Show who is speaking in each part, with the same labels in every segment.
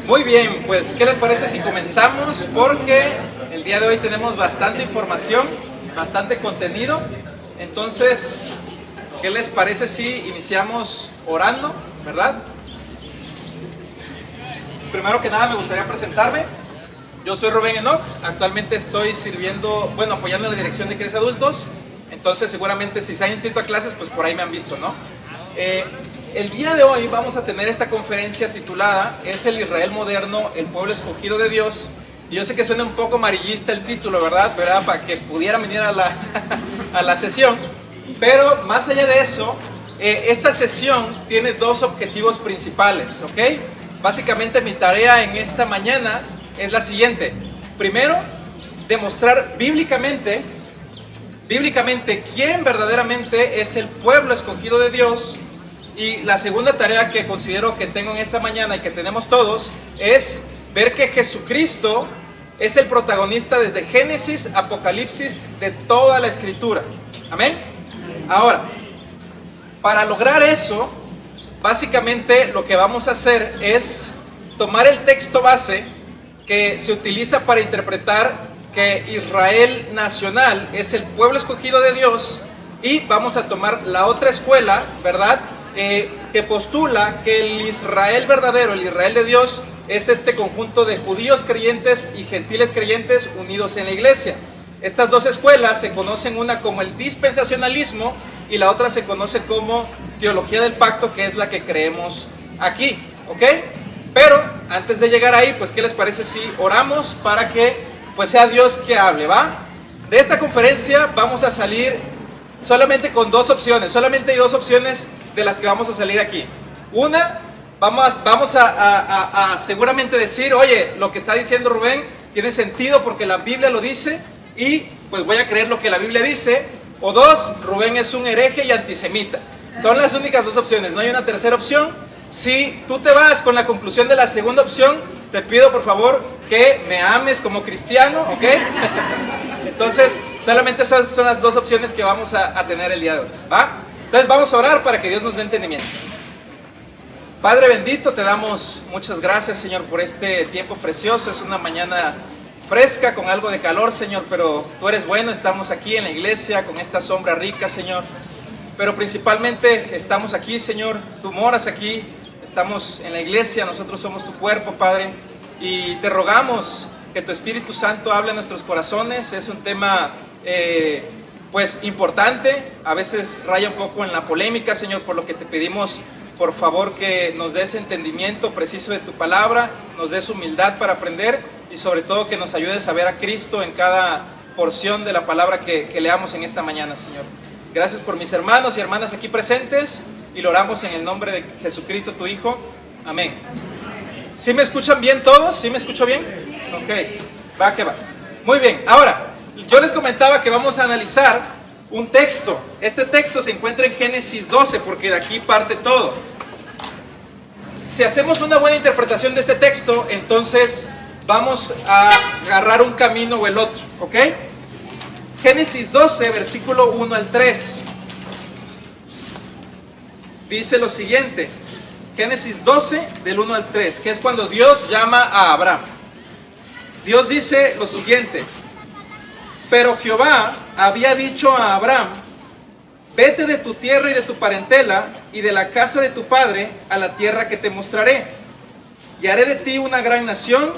Speaker 1: Muy bien, pues ¿qué les parece si comenzamos? Porque el día de hoy tenemos bastante información, bastante contenido. Entonces, ¿qué les parece si iniciamos orando, verdad? Primero que nada me gustaría presentarme. Yo soy Rubén Enoch, actualmente estoy sirviendo, apoyando en la dirección de Crece Adultos. Entonces seguramente si se han inscrito a clases, pues por ahí me han visto, ¿no? El día de hoy vamos a tener esta conferencia titulada ¿Es el Israel moderno, el pueblo escogido de Dios? Y yo sé que suena un poco amarillista el título, ¿verdad? Para que pudieran venir a la sesión. Pero más allá de eso, esta sesión tiene dos objetivos principales, ¿ok? Básicamente mi tarea en esta mañana es la siguiente. Primero, demostrar bíblicamente quién verdaderamente es el pueblo escogido de Dios. Y la segunda tarea que considero que tengo en esta mañana y que tenemos todos es ver que Jesucristo es el protagonista desde Génesis, Apocalipsis, de toda la Escritura. ¿Amén? Ahora, para lograr eso, básicamente lo que vamos a hacer es tomar el texto base que se utiliza para interpretar que Israel nacional es el pueblo escogido de Dios, y vamos a tomar la otra escuela, ¿verdad? Que postula que el Israel verdadero, el Israel de Dios, es este conjunto de judíos creyentes y gentiles creyentes unidos en la iglesia. Estas dos escuelas se conocen, una como el dispensacionalismo y la otra se conoce como teología del pacto, que es la que creemos aquí, ¿ok? Pero antes de llegar ahí, pues ¿qué les parece si oramos para que pues sea Dios que hable, ¿va? De esta conferencia vamos a salir solamente con dos opciones, solamente hay dos opciones de las que vamos a salir aquí. Una, vamos a seguramente decir, oye, lo que está diciendo Rubén tiene sentido porque la Biblia lo dice y pues voy a creer lo que la Biblia dice. O dos, Rubén es un hereje y antisemita. Son las únicas dos opciones, no hay una tercera opción. Si tú te vas con la conclusión de la segunda opción, te pido por favor que me ames como cristiano, ¿ok? Entonces, solamente esas son las dos opciones que vamos a tener el día de hoy, ¿va? Entonces vamos a orar para que Dios nos dé entendimiento. Padre bendito, te damos muchas gracias, Señor, por este tiempo precioso. Es una mañana fresca, con algo de calor, Señor, pero tú eres bueno. Estamos aquí en la iglesia con esta sombra rica, Señor. Pero principalmente estamos aquí, Señor, tú moras aquí, estamos en la iglesia, nosotros somos tu cuerpo, Padre, y te rogamos que tu Espíritu Santo hable a nuestros corazones. Es un tema pues importante, a veces raya un poco en la polémica, Señor, por lo que te pedimos por favor que nos des entendimiento preciso de tu palabra, nos des humildad para aprender y sobre todo que nos ayudes a ver a Cristo en cada porción de la palabra que leamos en esta mañana, Señor. Gracias por mis hermanos y hermanas aquí presentes y lo oramos en el nombre de Jesucristo, tu Hijo. Amén. ¿Sí me escuchan bien todos? ¿Sí me escucho bien? Ok, va que va. Muy bien, ahora, yo les comentaba que vamos a analizar un texto. Este texto se encuentra en Génesis 12, porque de aquí parte todo. Si hacemos una buena interpretación de este texto, entonces vamos a agarrar un camino o el otro, ¿ok? Génesis 12, versículo 1 al 3. Dice lo siguiente. Génesis 12, del 1 al 3, que es cuando Dios llama a Abraham. Dios dice lo siguiente: pero Jehová había dicho a Abraham, vete de tu tierra y de tu parentela y de la casa de tu padre a la tierra que te mostraré. Y haré de ti una gran nación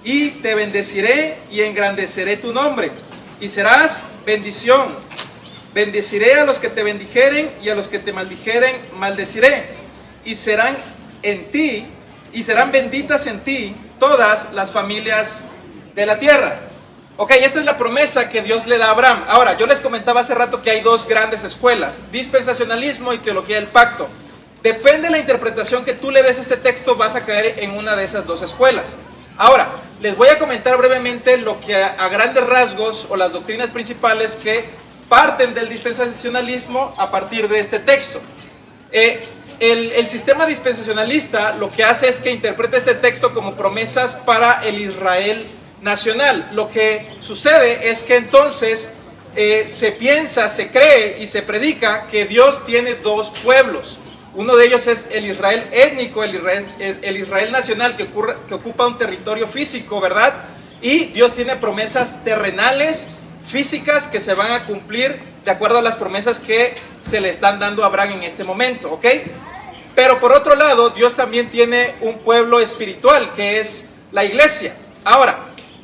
Speaker 1: y te bendeciré y engrandeceré tu nombre. Y serás bendición. Bendeciré a los que te bendijeren y a los que te maldijeren maldeciré. Y serán benditas en ti todas las familias de la tierra. Ok, esta es la promesa que Dios le da a Abraham. Ahora, yo les comentaba hace rato que hay dos grandes escuelas, dispensacionalismo y teología del pacto. Depende de la interpretación que tú le des a este texto, vas a caer en una de esas dos escuelas. Ahora, les voy a comentar brevemente lo que a grandes rasgos o las doctrinas principales que parten del dispensacionalismo a partir de este texto. El sistema dispensacionalista lo que hace es que interpreta este texto como promesas para el Israel nacional. Lo que sucede es que entonces se piensa, se cree y se predica que Dios tiene dos pueblos. Uno de ellos es el Israel étnico, el Israel nacional que ocupa un territorio físico, ¿verdad? Y Dios tiene promesas terrenales, físicas, que se van a cumplir de acuerdo a las promesas que se le están dando a Abraham en este momento, ¿ok? Pero por otro lado, Dios también tiene un pueblo espiritual, que es la iglesia. Ahora,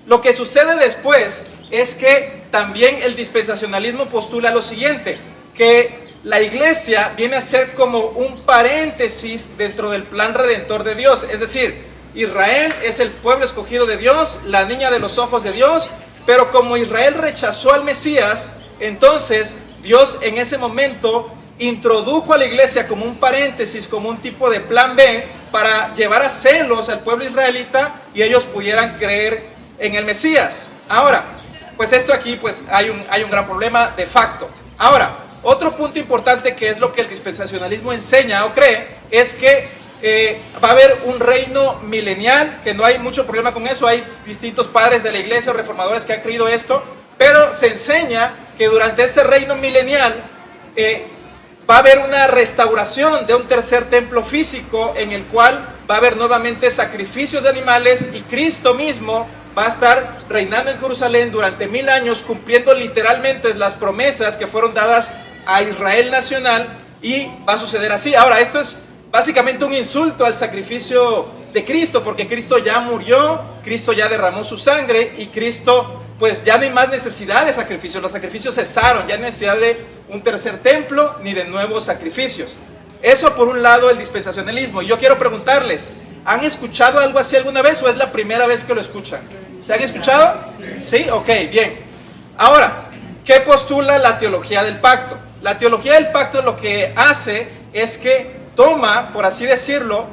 Speaker 1: lo que sucede después es que también el dispensacionalismo postula lo siguiente, que la iglesia viene a ser como un paréntesis dentro del plan redentor de Dios. Es decir, Israel es el pueblo escogido de Dios, la niña de los ojos de Dios, pero como Israel rechazó al Mesías, entonces Dios en ese momento introdujo a la iglesia como un paréntesis, como un tipo de plan B, para llevar a celos al pueblo israelita y ellos pudieran creer en el Mesías. Ahora, pues esto aquí pues hay un gran problema de facto. Ahora, otro punto importante, que es lo que el dispensacionalismo enseña o cree, es que va a haber un reino milenial, que no hay mucho problema con eso. Hay distintos padres de la iglesia o reformadores que han creído esto, pero se enseña que durante ese reino milenial va a haber una restauración de un tercer templo físico, en el cual va a haber nuevamente sacrificios de animales, y Cristo mismo va a estar reinando en Jerusalén durante 1000 años, cumpliendo literalmente las promesas que fueron dadas a Israel nacional, y va a suceder así. Ahora, esto es básicamente un insulto al sacrificio de Cristo, porque Cristo ya murió, Cristo ya derramó su sangre, y Cristo, pues ya no hay más necesidad de sacrificios. Los sacrificios cesaron, ya no hay necesidad de un tercer templo ni de nuevos sacrificios. Eso por un lado el dispensacionalismo. Y yo quiero preguntarles, ¿han escuchado algo así alguna vez o es la primera vez que lo escuchan? ¿Se han escuchado? Sí, ok, bien. Ahora, ¿qué postula la teología del pacto? La teología del pacto lo que hace es que toma, por así decirlo,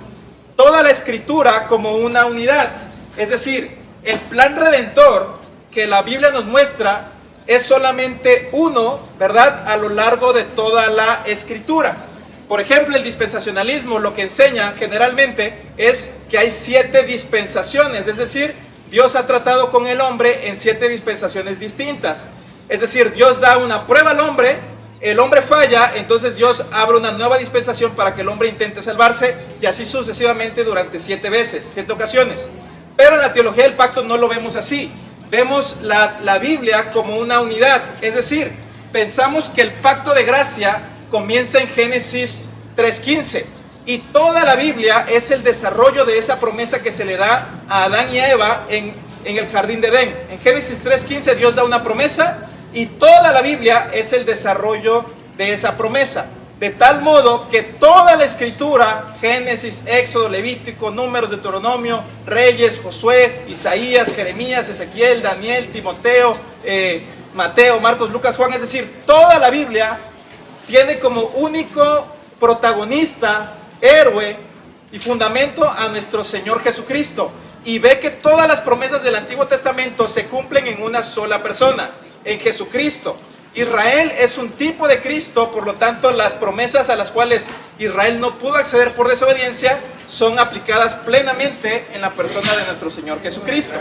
Speaker 1: toda la escritura como una unidad. Es decir, el plan redentor que la Biblia nos muestra es solamente uno, ¿verdad?, a lo largo de toda la escritura. Por ejemplo, el dispensacionalismo lo que enseña generalmente es que hay 7 dispensaciones, es decir, Dios ha tratado con el hombre en 7 dispensaciones distintas. Es decir, Dios da una prueba al hombre, el hombre falla, entonces Dios abre una nueva dispensación para que el hombre intente salvarse, y así sucesivamente durante 7 veces, 7 ocasiones. Pero en la teología del pacto no lo vemos así. Vemos la Biblia como una unidad, es decir, pensamos que el pacto de gracia comienza en Génesis 3:15, y toda la Biblia es el desarrollo de esa promesa que se le da a Adán y a Eva en el jardín de Edén. En Génesis 3:15 Dios da una promesa, y toda la Biblia es el desarrollo de esa promesa, de tal modo que toda la escritura, Génesis, Éxodo, Levítico, Números, Deuteronomio, Reyes, Josué, Isaías, Jeremías, Ezequiel, Daniel, Timoteo, Mateo, Marcos, Lucas, Juan, es decir, toda la Biblia tiene como único protagonista, héroe y fundamento a nuestro Señor Jesucristo, y ve que todas las promesas del Antiguo Testamento se cumplen en una sola persona, en Jesucristo. Israel es un tipo de Cristo, por lo tanto las promesas a las cuales Israel no pudo acceder por desobediencia son aplicadas plenamente en la persona de nuestro Señor Jesucristo.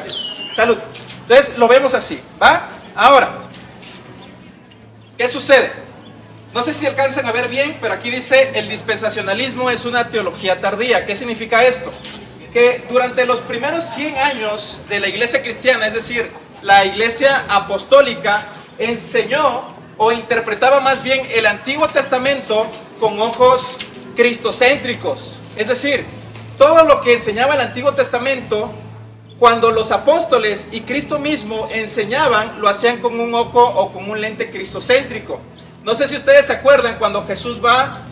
Speaker 1: Salud. Entonces lo vemos así, ¿va? Ahora, ¿qué sucede? No sé si alcanzan a ver bien, pero aquí dice: el dispensacionalismo es una teología tardía. ¿Qué significa esto? Que durante los primeros 100 años de la iglesia cristiana, es decir, la iglesia apostólica, enseñó o interpretaba más bien el Antiguo Testamento con ojos cristocéntricos. Es decir, todo lo que enseñaba el Antiguo Testamento, cuando los apóstoles y Cristo mismo enseñaban, lo hacían con un ojo o con un lente cristocéntrico. No sé si ustedes se acuerdan cuando Jesús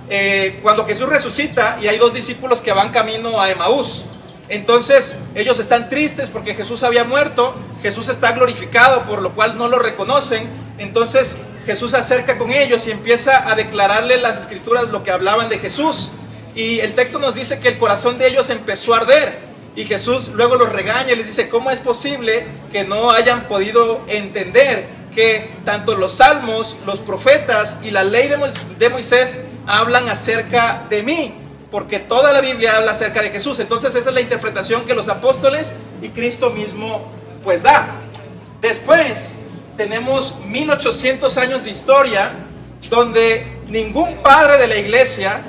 Speaker 1: resucita y hay 2 discípulos que van camino a Emaús. Entonces ellos están tristes porque Jesús había muerto, Jesús está glorificado, por lo cual no lo reconocen. Entonces Jesús se acerca con ellos y empieza a declararle las escrituras lo que hablaban de Jesús, y el texto nos dice que el corazón de ellos empezó a arder, y Jesús luego los regaña y les dice: ¿cómo es posible que no hayan podido entender que tanto los salmos, los profetas y la ley de Moisés hablan acerca de mí? Porque toda la Biblia habla acerca de Jesús. Entonces esa es la interpretación que los apóstoles y Cristo mismo pues da. Después tenemos 1800 años de historia donde ningún padre de la iglesia,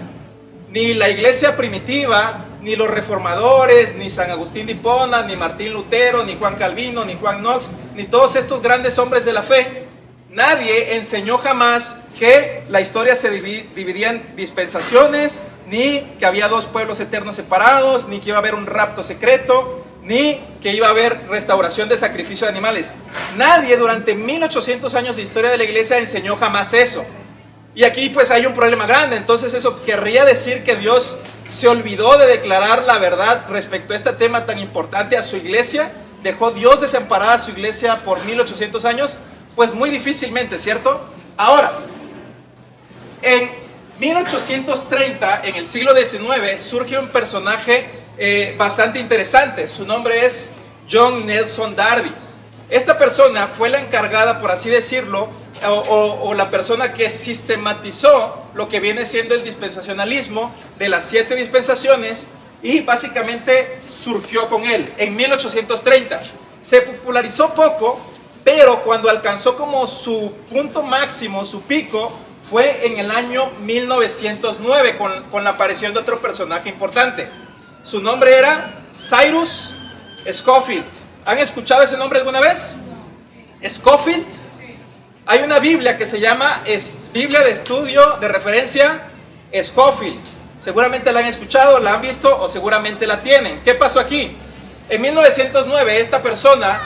Speaker 1: Ni la iglesia primitiva, ni los reformadores, ni San Agustín de Hipona, ni Martín Lutero, ni Juan Calvino, ni Juan Knox, ni todos estos grandes hombres de la fe, nadie enseñó jamás que la historia se dividía en dispensaciones, ni que había dos pueblos eternos separados, ni que iba a haber un rapto secreto, ni que iba a haber restauración de sacrificio de animales. Nadie durante 1800 años de historia de la iglesia enseñó jamás eso. Y aquí pues hay un problema grande. Entonces eso querría decir que Dios se olvidó de declarar la verdad respecto a este tema tan importante a su iglesia. ¿Dejó Dios desamparada a su iglesia por 1800 años? Pues muy difícilmente, ¿cierto? Ahora, en 1830, en el siglo XIX, surge un personaje bastante interesante. Su nombre es John Nelson Darby. Esta persona fue la encargada, por así decirlo, o la persona que sistematizó lo que viene siendo el dispensacionalismo de las 7 dispensaciones, y básicamente surgió con él en 1830. Se popularizó poco, pero cuando alcanzó como su punto máximo, su pico, fue en el año 1909 con la aparición de otro personaje importante. Su nombre era Cyrus Scofield. ¿Han escuchado ese nombre alguna vez? Scofield. Hay una Biblia que se llama Biblia de Estudio de Referencia Scofield. Seguramente la han escuchado, la han visto o seguramente la tienen. ¿Qué pasó aquí? En 1909 esta persona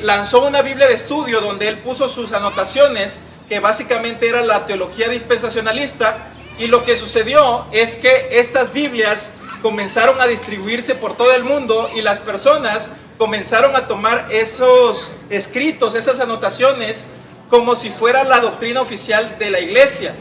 Speaker 1: lanzó una Biblia de estudio donde él puso sus anotaciones, que básicamente era la teología dispensacionalista, y lo que sucedió es que estas Biblias comenzaron a distribuirse por todo el mundo y las personas comenzaron a tomar esos escritos, esas anotaciones, como si fuera la doctrina oficial de la iglesia.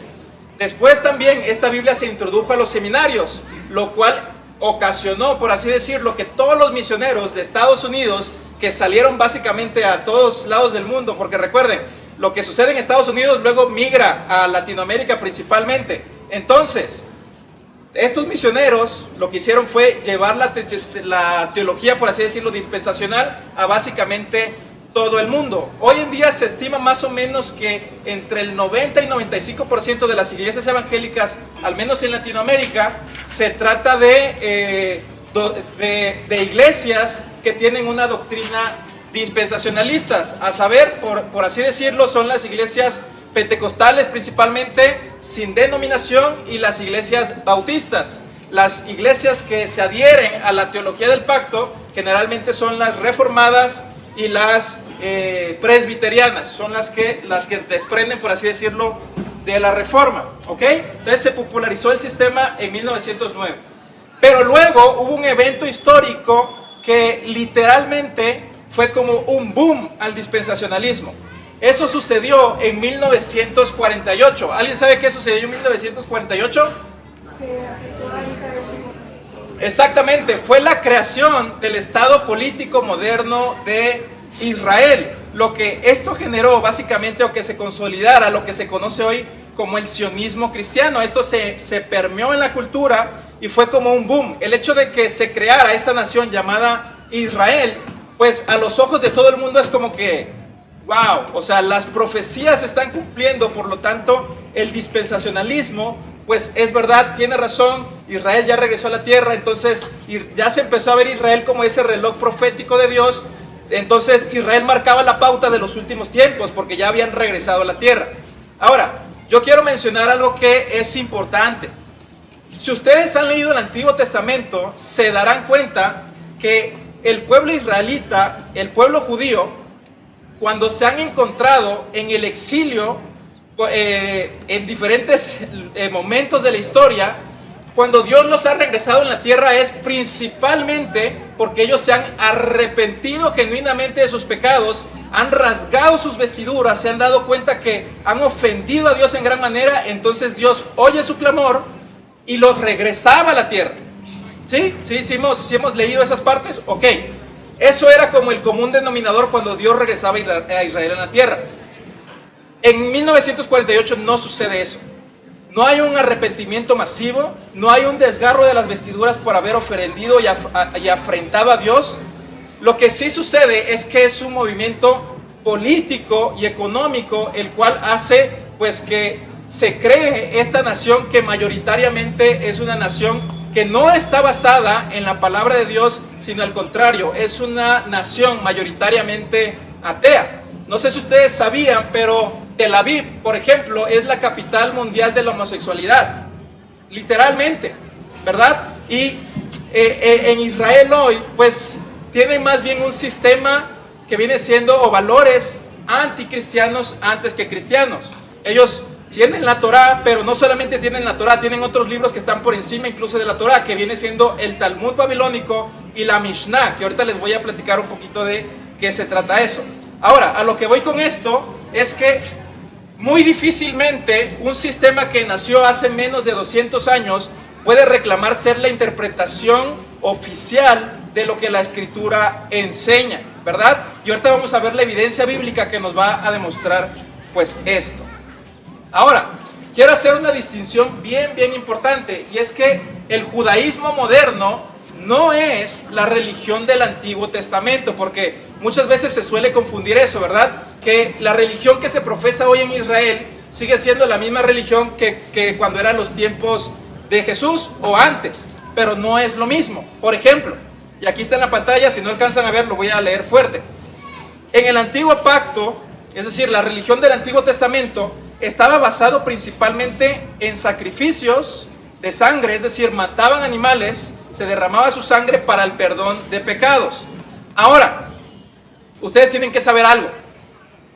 Speaker 1: Después también esta Biblia se introdujo a los seminarios, lo cual ocasionó, por así decirlo, que todos los misioneros de Estados Unidos, que salieron básicamente a todos lados del mundo, porque recuerden, lo que sucede en Estados Unidos luego migra a Latinoamérica principalmente. Entonces, estos misioneros lo que hicieron fue llevar la teología, por así decirlo, dispensacional a básicamente todo el mundo. Hoy en día se estima más o menos que entre el 90 y 95% de las iglesias evangélicas, al menos en Latinoamérica, se trata de iglesias que tienen una doctrina dispensacionalistas, a saber, por así decirlo, son las iglesias pentecostales principalmente, sin denominación, y las iglesias bautistas. Las iglesias que se adhieren a la teología del pacto generalmente son las reformadas y las presbiterianas, son las que desprenden, por así decirlo, de la reforma, ¿ok? Entonces se popularizó el sistema en 1909. Pero luego hubo un evento histórico que literalmente fue como un boom al dispensacionalismo. Eso sucedió en 1948. ¿Alguien sabe qué sucedió en 1948? Exactamente, fue la creación del Estado político moderno de Israel. Lo que esto generó básicamente, o que se consolidara, lo que se conoce hoy como el sionismo cristiano. Esto se permeó en la cultura y fue como un boom. El hecho de que se creara esta nación llamada Israel, pues a los ojos de todo el mundo es como que, wow, o sea, las profecías se están cumpliendo, por lo tanto, el dispensacionalismo, pues es verdad, tiene razón, Israel ya regresó a la tierra, entonces ya se empezó a ver Israel como ese reloj profético de Dios. Entonces Israel marcaba la pauta de los últimos tiempos, porque ya habían regresado a la tierra. Ahora, yo quiero mencionar algo que es importante. Si ustedes han leído el Antiguo Testamento, se darán cuenta que el pueblo israelita, el pueblo judío, cuando se han encontrado en el exilio, en diferentes momentos de la historia, cuando Dios los ha regresado en la tierra, es principalmente porque ellos se han arrepentido genuinamente de sus pecados, han rasgado sus vestiduras, se han dado cuenta que han ofendido a Dios en gran manera. Entonces Dios oye su clamor y los regresaba a la tierra. ¿Sí? ¿Sí hemos leído esas partes? Ok. Eso era como el común denominador cuando Dios regresaba a Israel en la tierra. En 1948 no sucede eso. No hay un arrepentimiento masivo, no hay un desgarro de las vestiduras por haber ofendido y afrentado a Dios. Lo que sí sucede es que es un movimiento político y económico, el cual hace pues que se cree esta nación que mayoritariamente es una nación que no está basada en la palabra de Dios, sino al contrario, es una nación mayoritariamente atea. No sé si ustedes sabían, pero Tel Aviv, por ejemplo, es la capital mundial de la homosexualidad, literalmente, ¿verdad? Y en Israel hoy, pues, tienen más bien un sistema que viene siendo, o valores anticristianos antes que cristianos. Ellos tienen la Torá, pero no solamente tienen la Torá, tienen otros libros que están por encima incluso de la Torá, que viene siendo el Talmud babilónico y la Mishnah, que ahorita les voy a platicar un poquito de qué se trata eso. Ahora, a lo que voy con esto es que muy difícilmente un sistema que nació hace menos de 200 años puede reclamar ser la interpretación oficial de lo que la Escritura enseña, ¿verdad? Y ahorita vamos a ver la evidencia bíblica que nos va a demostrar pues esto. Ahora, quiero hacer una distinción bien importante, y es que el judaísmo moderno no es la religión del Antiguo Testamento, porque muchas veces se suele confundir eso, ¿verdad? Que la religión que se profesa hoy en Israel sigue siendo la misma religión que cuando eran los tiempos de Jesús o antes, pero no es lo mismo. Por ejemplo, y aquí está en la pantalla, si no alcanzan a ver, lo voy a leer fuerte. En el Antiguo Pacto, es decir, la religión del Antiguo Testamento, estaba basado principalmente en sacrificios de sangre, es decir, mataban animales, se derramaba su sangre para el perdón de pecados. Ahora, ustedes tienen que saber algo.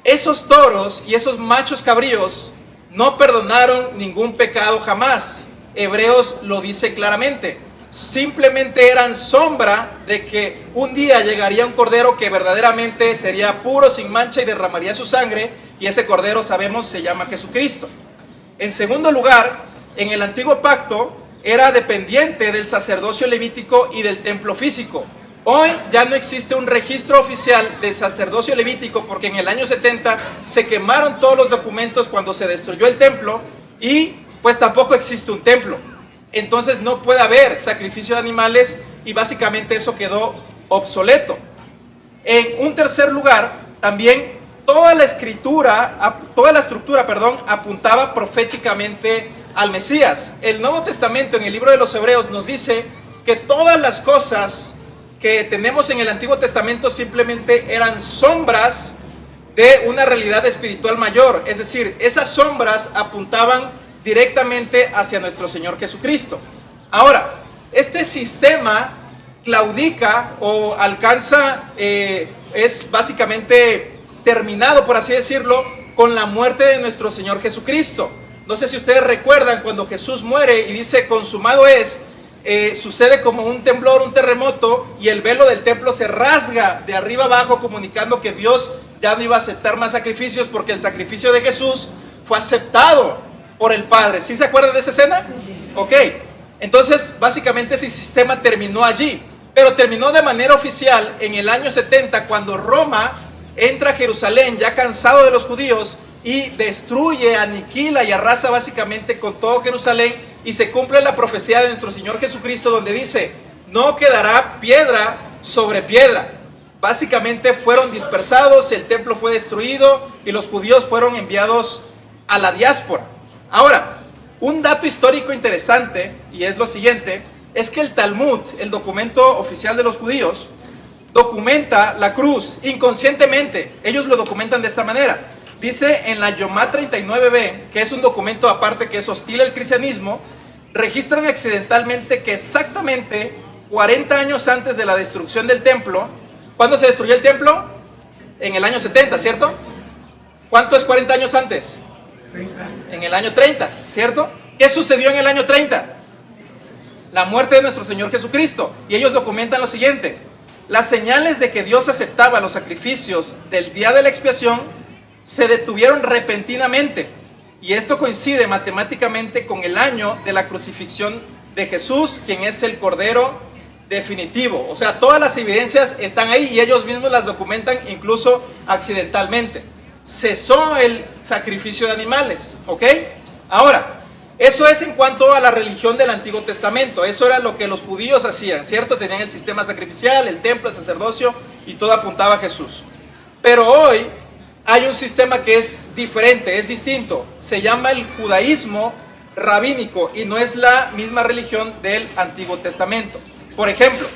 Speaker 1: Esos toros y esos machos cabríos no perdonaron ningún pecado jamás. Hebreos lo dice claramente. Simplemente eran sombra de que un día llegaría un cordero que verdaderamente sería puro, sin mancha, y derramaría su sangre, y ese cordero, sabemos, se llama Jesucristo. En segundo lugar, en el Antiguo Pacto era dependiente del sacerdocio levítico y del templo físico. Hoy ya no existe un registro oficial del sacerdocio levítico, porque en el año 70 se quemaron todos los documentos cuando se destruyó el templo, y pues tampoco existe un templo. Entonces no puede haber sacrificio de animales, y básicamente eso quedó obsoleto. En un tercer lugar, también toda la estructura, apuntaba proféticamente al Mesías. El Nuevo Testamento, en el libro de los Hebreos, nos dice que todas las cosas que tenemos en el Antiguo Testamento simplemente eran sombras de una realidad espiritual mayor. Es decir, esas sombras apuntaban directamente hacia nuestro Señor Jesucristo. Ahora, este sistema claudica o alcanza, es básicamente terminado, por así decirlo, con la muerte de nuestro Señor Jesucristo. No sé si ustedes recuerdan cuando Jesús muere y dice consumado es, sucede como un temblor, un terremoto, y el velo del templo se rasga de arriba abajo, comunicando que Dios ya no iba a aceptar más sacrificios, porque el sacrificio de Jesús fue aceptado por el Padre. ¿Sí se acuerdan de esa escena? Ok, entonces básicamente ese sistema terminó allí, pero terminó de manera oficial en el año 70, cuando Roma entra a Jerusalén ya cansado de los judíos y destruye, aniquila y arrasa básicamente con todo Jerusalén, y se cumple la profecía de nuestro Señor Jesucristo, donde dice, no quedará piedra sobre piedra. Básicamente fueron dispersados, el templo fue destruido y los judíos fueron enviados a la diáspora. Ahora, un dato histórico interesante, y es lo siguiente, es que el Talmud, el documento oficial de los judíos, documenta la cruz inconscientemente. Ellos lo documentan de esta manera. Dice en la Yomá 39b, que es un documento aparte que es hostil al cristianismo, registran accidentalmente que exactamente 40 años antes de la destrucción del templo, ¿cuándo se destruyó el templo? En el año 70, ¿cierto? ¿Cuánto es 40 años antes? 30. En el año 30, ¿cierto? ¿Qué sucedió en el año 30? La muerte de nuestro Señor Jesucristo. Y ellos documentan lo siguiente: las señales de que Dios aceptaba los sacrificios del día de la expiación se detuvieron repentinamente, y esto coincide matemáticamente con el año de la crucifixión de Jesús, quien es el Cordero definitivo. O sea, todas las evidencias están ahí y ellos mismos las documentan, incluso accidentalmente. Cesó el sacrificio de animales, ¿ok? Ahora, eso es en cuanto a la religión del Antiguo Testamento. Eso era lo que los judíos hacían, ¿cierto? Tenían el sistema sacrificial, el templo, el sacerdocio, y todo apuntaba a Jesús. Pero hoy hay un sistema que es diferente, es distinto. Se llama el judaísmo rabínico y no es la misma religión del Antiguo Testamento. Por ejemplo,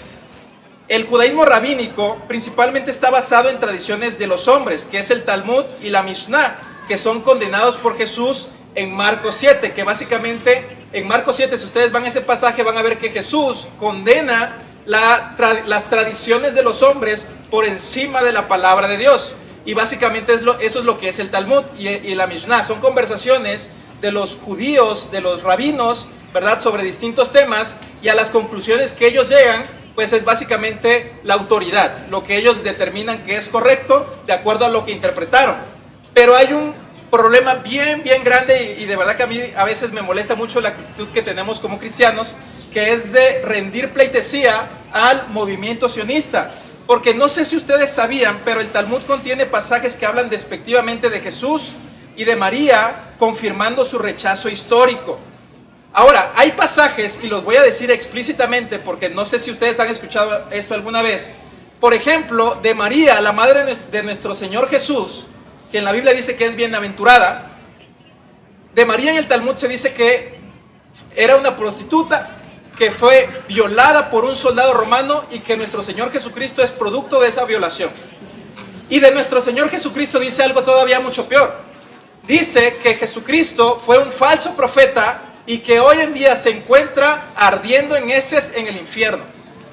Speaker 1: el judaísmo rabínico principalmente está basado en tradiciones de los hombres, que es el Talmud y la Mishnah, que son condenados por Jesús en Marcos 7, que básicamente en Marcos 7, si ustedes van a ese pasaje, van a ver que Jesús condena las tradiciones de los hombres por encima de la palabra de Dios. Y básicamente eso es lo que es el Talmud y la Mishnah. Son conversaciones de los judíos, de los rabinos, ¿verdad?, sobre distintos temas, y a las conclusiones que ellos llegan, pues es básicamente la autoridad, lo que ellos determinan que es correcto de acuerdo a lo que interpretaron. Pero hay un problema bien grande y de verdad que a mí a veces me molesta mucho la actitud que tenemos como cristianos, que es de rendir pleitesía al movimiento sionista. Porque no sé si ustedes sabían, pero el Talmud contiene pasajes que hablan despectivamente de Jesús y de María, confirmando su rechazo histórico. Ahora, hay pasajes, y los voy a decir explícitamente porque no sé si ustedes han escuchado esto alguna vez. Por ejemplo, de María, la madre de nuestro Señor Jesús, que en la Biblia dice que es bienaventurada. De María en el Talmud se dice que era una prostituta, que fue violada por un soldado romano y que nuestro Señor Jesucristo es producto de esa violación. Y de nuestro Señor Jesucristo dice algo todavía mucho peor. Dice que Jesucristo fue un falso profeta y que hoy en día se encuentra ardiendo en heces en el infierno.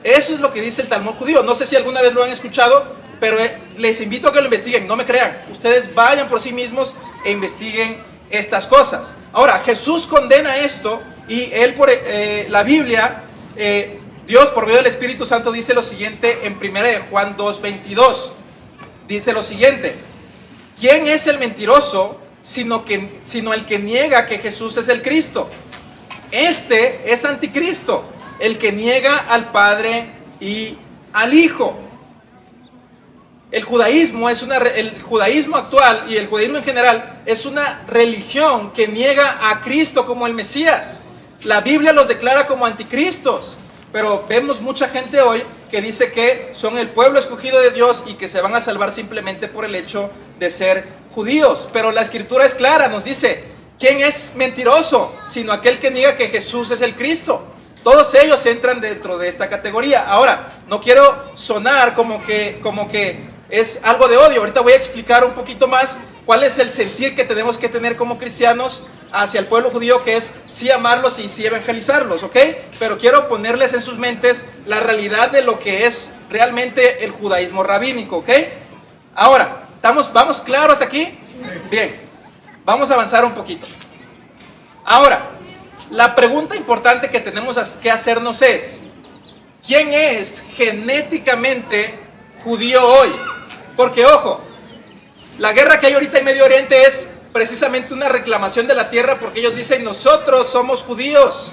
Speaker 1: Eso es lo que dice el Talmud judío. No sé si alguna vez lo han escuchado, pero les invito a que lo investiguen. No me crean, ustedes vayan por sí mismos e investiguen estas cosas. Ahora, Jesús condena esto y él por la Biblia, Dios por medio del Espíritu Santo dice lo siguiente en 1 Juan 2:22. Dice lo siguiente: ¿quién es el mentiroso sino el que niega que Jesús es el Cristo? Este es anticristo, el que niega al Padre y al Hijo. El judaísmo actual y el judaísmo en general es una religión que niega a Cristo como el Mesías. La Biblia los declara como anticristos, pero vemos mucha gente hoy que dice que son el pueblo escogido de Dios y que se van a salvar simplemente por el hecho de ser judíos. Pero la Escritura es clara, nos dice: ¿quién es mentiroso sino aquel que niega que Jesús es el Cristo? Todos ellos entran dentro de esta categoría. Ahora, no quiero sonar como que es algo de odio. Ahorita voy a explicar un poquito más cuál es el sentir que tenemos que tener como cristianos hacia el pueblo judío, que es sí amarlos y sí evangelizarlos, ¿ok? Pero quiero ponerles en sus mentes la realidad de lo que es realmente el judaísmo rabínico, ¿ok? Ahora, ¿vamos claros hasta aquí? Bien, vamos a avanzar un poquito. Ahora, la pregunta importante que tenemos que hacernos es: ¿quién es genéticamente judío hoy? Porque ojo, la guerra que hay ahorita en Medio Oriente es precisamente una reclamación de la tierra, porque ellos dicen: nosotros somos judíos,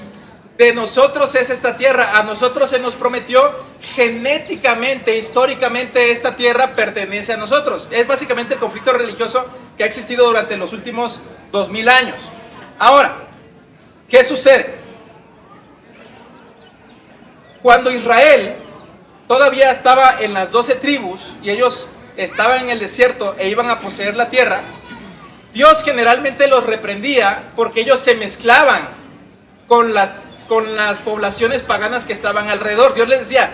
Speaker 1: de nosotros es esta tierra, a nosotros se nos prometió genéticamente, históricamente esta tierra pertenece a nosotros. Es básicamente el conflicto religioso que ha existido durante los últimos 2000 años. Ahora, ¿qué sucede? Cuando Israel todavía estaba en las 12 tribus y ellos estaban en el desierto e iban a poseer la tierra, Dios generalmente los reprendía porque ellos se mezclaban con las poblaciones paganas que estaban alrededor. Dios les decía: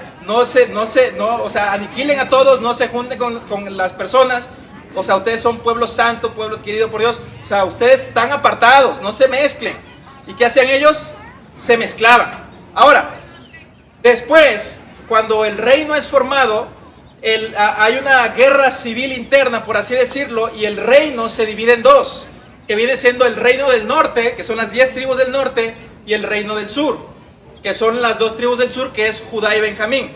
Speaker 1: aniquilen a todos, no se junten con las personas. O sea, ustedes son pueblo santo, pueblo querido por Dios. O sea, ustedes están apartados, no se mezclen. ¿Y qué hacían ellos? Se mezclaban. Ahora, después, cuando el reino es formado, hay una guerra civil interna, por así decirlo, y el reino se divide en dos, que viene siendo el reino del norte, que son las 10 tribus del norte, y el reino del sur, que son las 2 tribus del sur, que es Judá y Benjamín.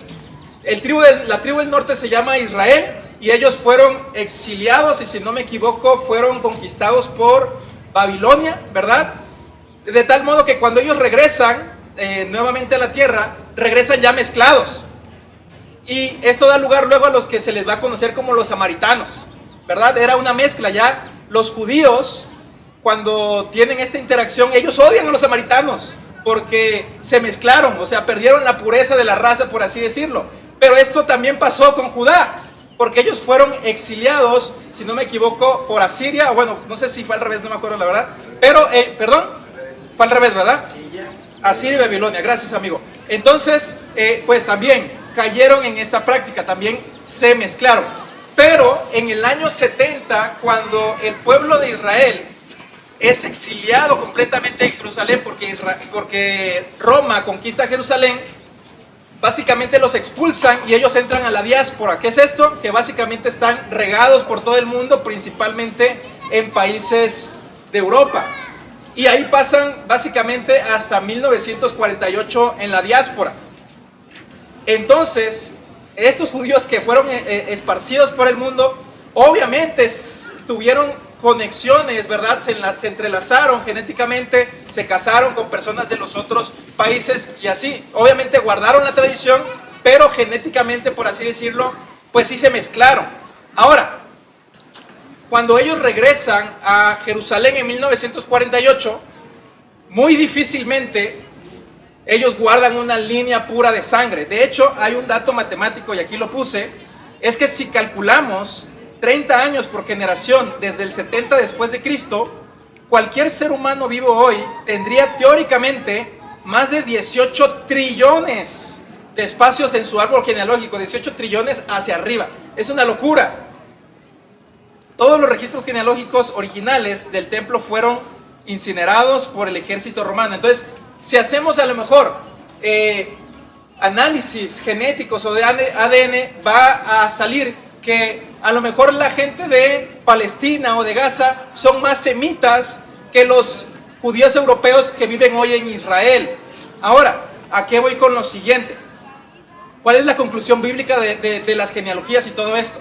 Speaker 1: La tribu del norte se llama Israel, y ellos fueron exiliados, y si no me equivoco, fueron conquistados por Babilonia, ¿verdad? De tal modo que cuando ellos regresan nuevamente a la tierra, regresan ya mezclados. Y esto da lugar luego a los que se les va a conocer como los samaritanos, ¿verdad? Era una mezcla ya. Los judíos, cuando tienen esta interacción, ellos odian a los samaritanos porque se mezclaron, o sea, perdieron la pureza de la raza, por así decirlo. Pero esto también pasó con Judá, porque ellos fueron exiliados, si no me equivoco, por Asiria, bueno, no sé si fue al revés, no me acuerdo la verdad, pero, perdón, fue al revés, ¿verdad? Asiria y Babilonia, gracias amigo. Entonces, pues también cayeron en esta práctica, también se mezclaron. Pero en el año 70, cuando el pueblo de Israel es exiliado completamente en Jerusalén, porque Roma conquista Jerusalén, básicamente los expulsan y ellos entran a la diáspora. ¿Qué es esto? Que básicamente están regados por todo el mundo, principalmente en países de Europa. Y ahí pasan básicamente hasta 1948 en la diáspora. Entonces, estos judíos que fueron esparcidos por el mundo, obviamente tuvieron conexiones, ¿verdad? Se entrelazaron genéticamente, se casaron con personas de los otros países y así. Obviamente guardaron la tradición, pero genéticamente, por así decirlo, pues sí se mezclaron. Ahora, cuando ellos regresan a Jerusalén en 1948, muy difícilmente ellos guardan una línea pura de sangre. De hecho, hay un dato matemático, y aquí lo puse, es que si calculamos 30 años por generación desde el 70 después de Cristo, cualquier ser humano vivo hoy tendría teóricamente más de 18 trillones de espacios en su árbol genealógico, 18 trillones hacia arriba. Es una locura. Todos los registros genealógicos originales del templo fueron incinerados por el ejército romano. Entonces, si hacemos a lo mejor análisis genéticos o de ADN, va a salir que a lo mejor la gente de Palestina o de Gaza son más semitas que los judíos europeos que viven hoy en Israel. Ahora, ¿a qué voy con lo siguiente? ¿Cuál es la conclusión bíblica de las genealogías y todo esto?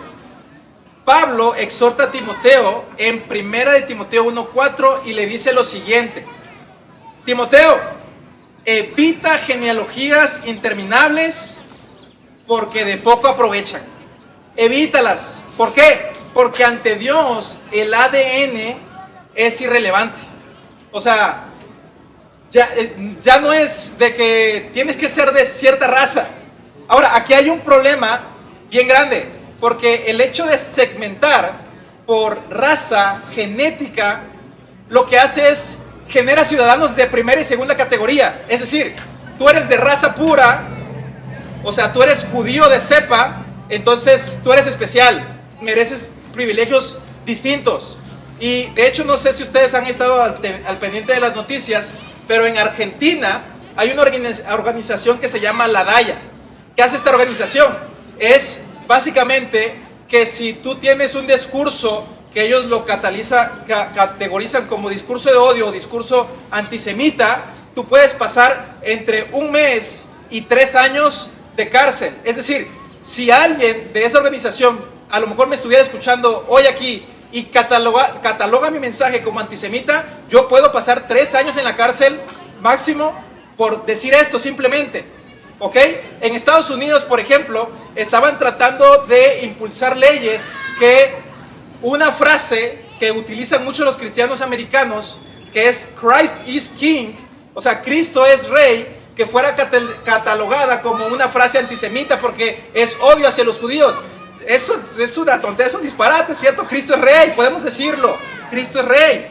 Speaker 1: Pablo exhorta a Timoteo en 1 de Timoteo 1:4 y le dice lo siguiente: Timoteo, evita genealogías interminables porque de poco aprovechan. Evítalas. ¿Por qué? Porque ante Dios el ADN es irrelevante. O sea, ya no es de que tienes que ser de cierta raza. Ahora, aquí hay un problema bien grande, porque el hecho de segmentar por raza genética, lo que hace es genera ciudadanos de primera y segunda categoría. Es decir, tú eres de raza pura, o sea, tú eres judío de cepa, entonces tú eres especial, mereces privilegios distintos. Y de hecho, no sé si ustedes han estado al pendiente de las noticias, pero en Argentina hay una organización que se llama La Daya. ¿Qué hace esta organización? Es básicamente que si tú tienes un discurso que ellos lo categorizan como discurso de odio o discurso antisemita, tú puedes pasar entre 1 mes y 3 años de cárcel. Es decir, si alguien de esa organización a lo mejor me estuviera escuchando hoy aquí y cataloga mi mensaje como antisemita, yo puedo pasar 3 años en la cárcel máximo por decir esto simplemente. ¿Ok? En Estados Unidos, por ejemplo, estaban tratando de impulsar leyes que una frase que utilizan mucho los cristianos americanos, que es Christ is King, o sea, Cristo es Rey, que fuera catalogada como una frase antisemita porque es odio hacia los judíos. Eso es una tontería, es un disparate, ¿cierto? Cristo es Rey, podemos decirlo, Cristo es Rey.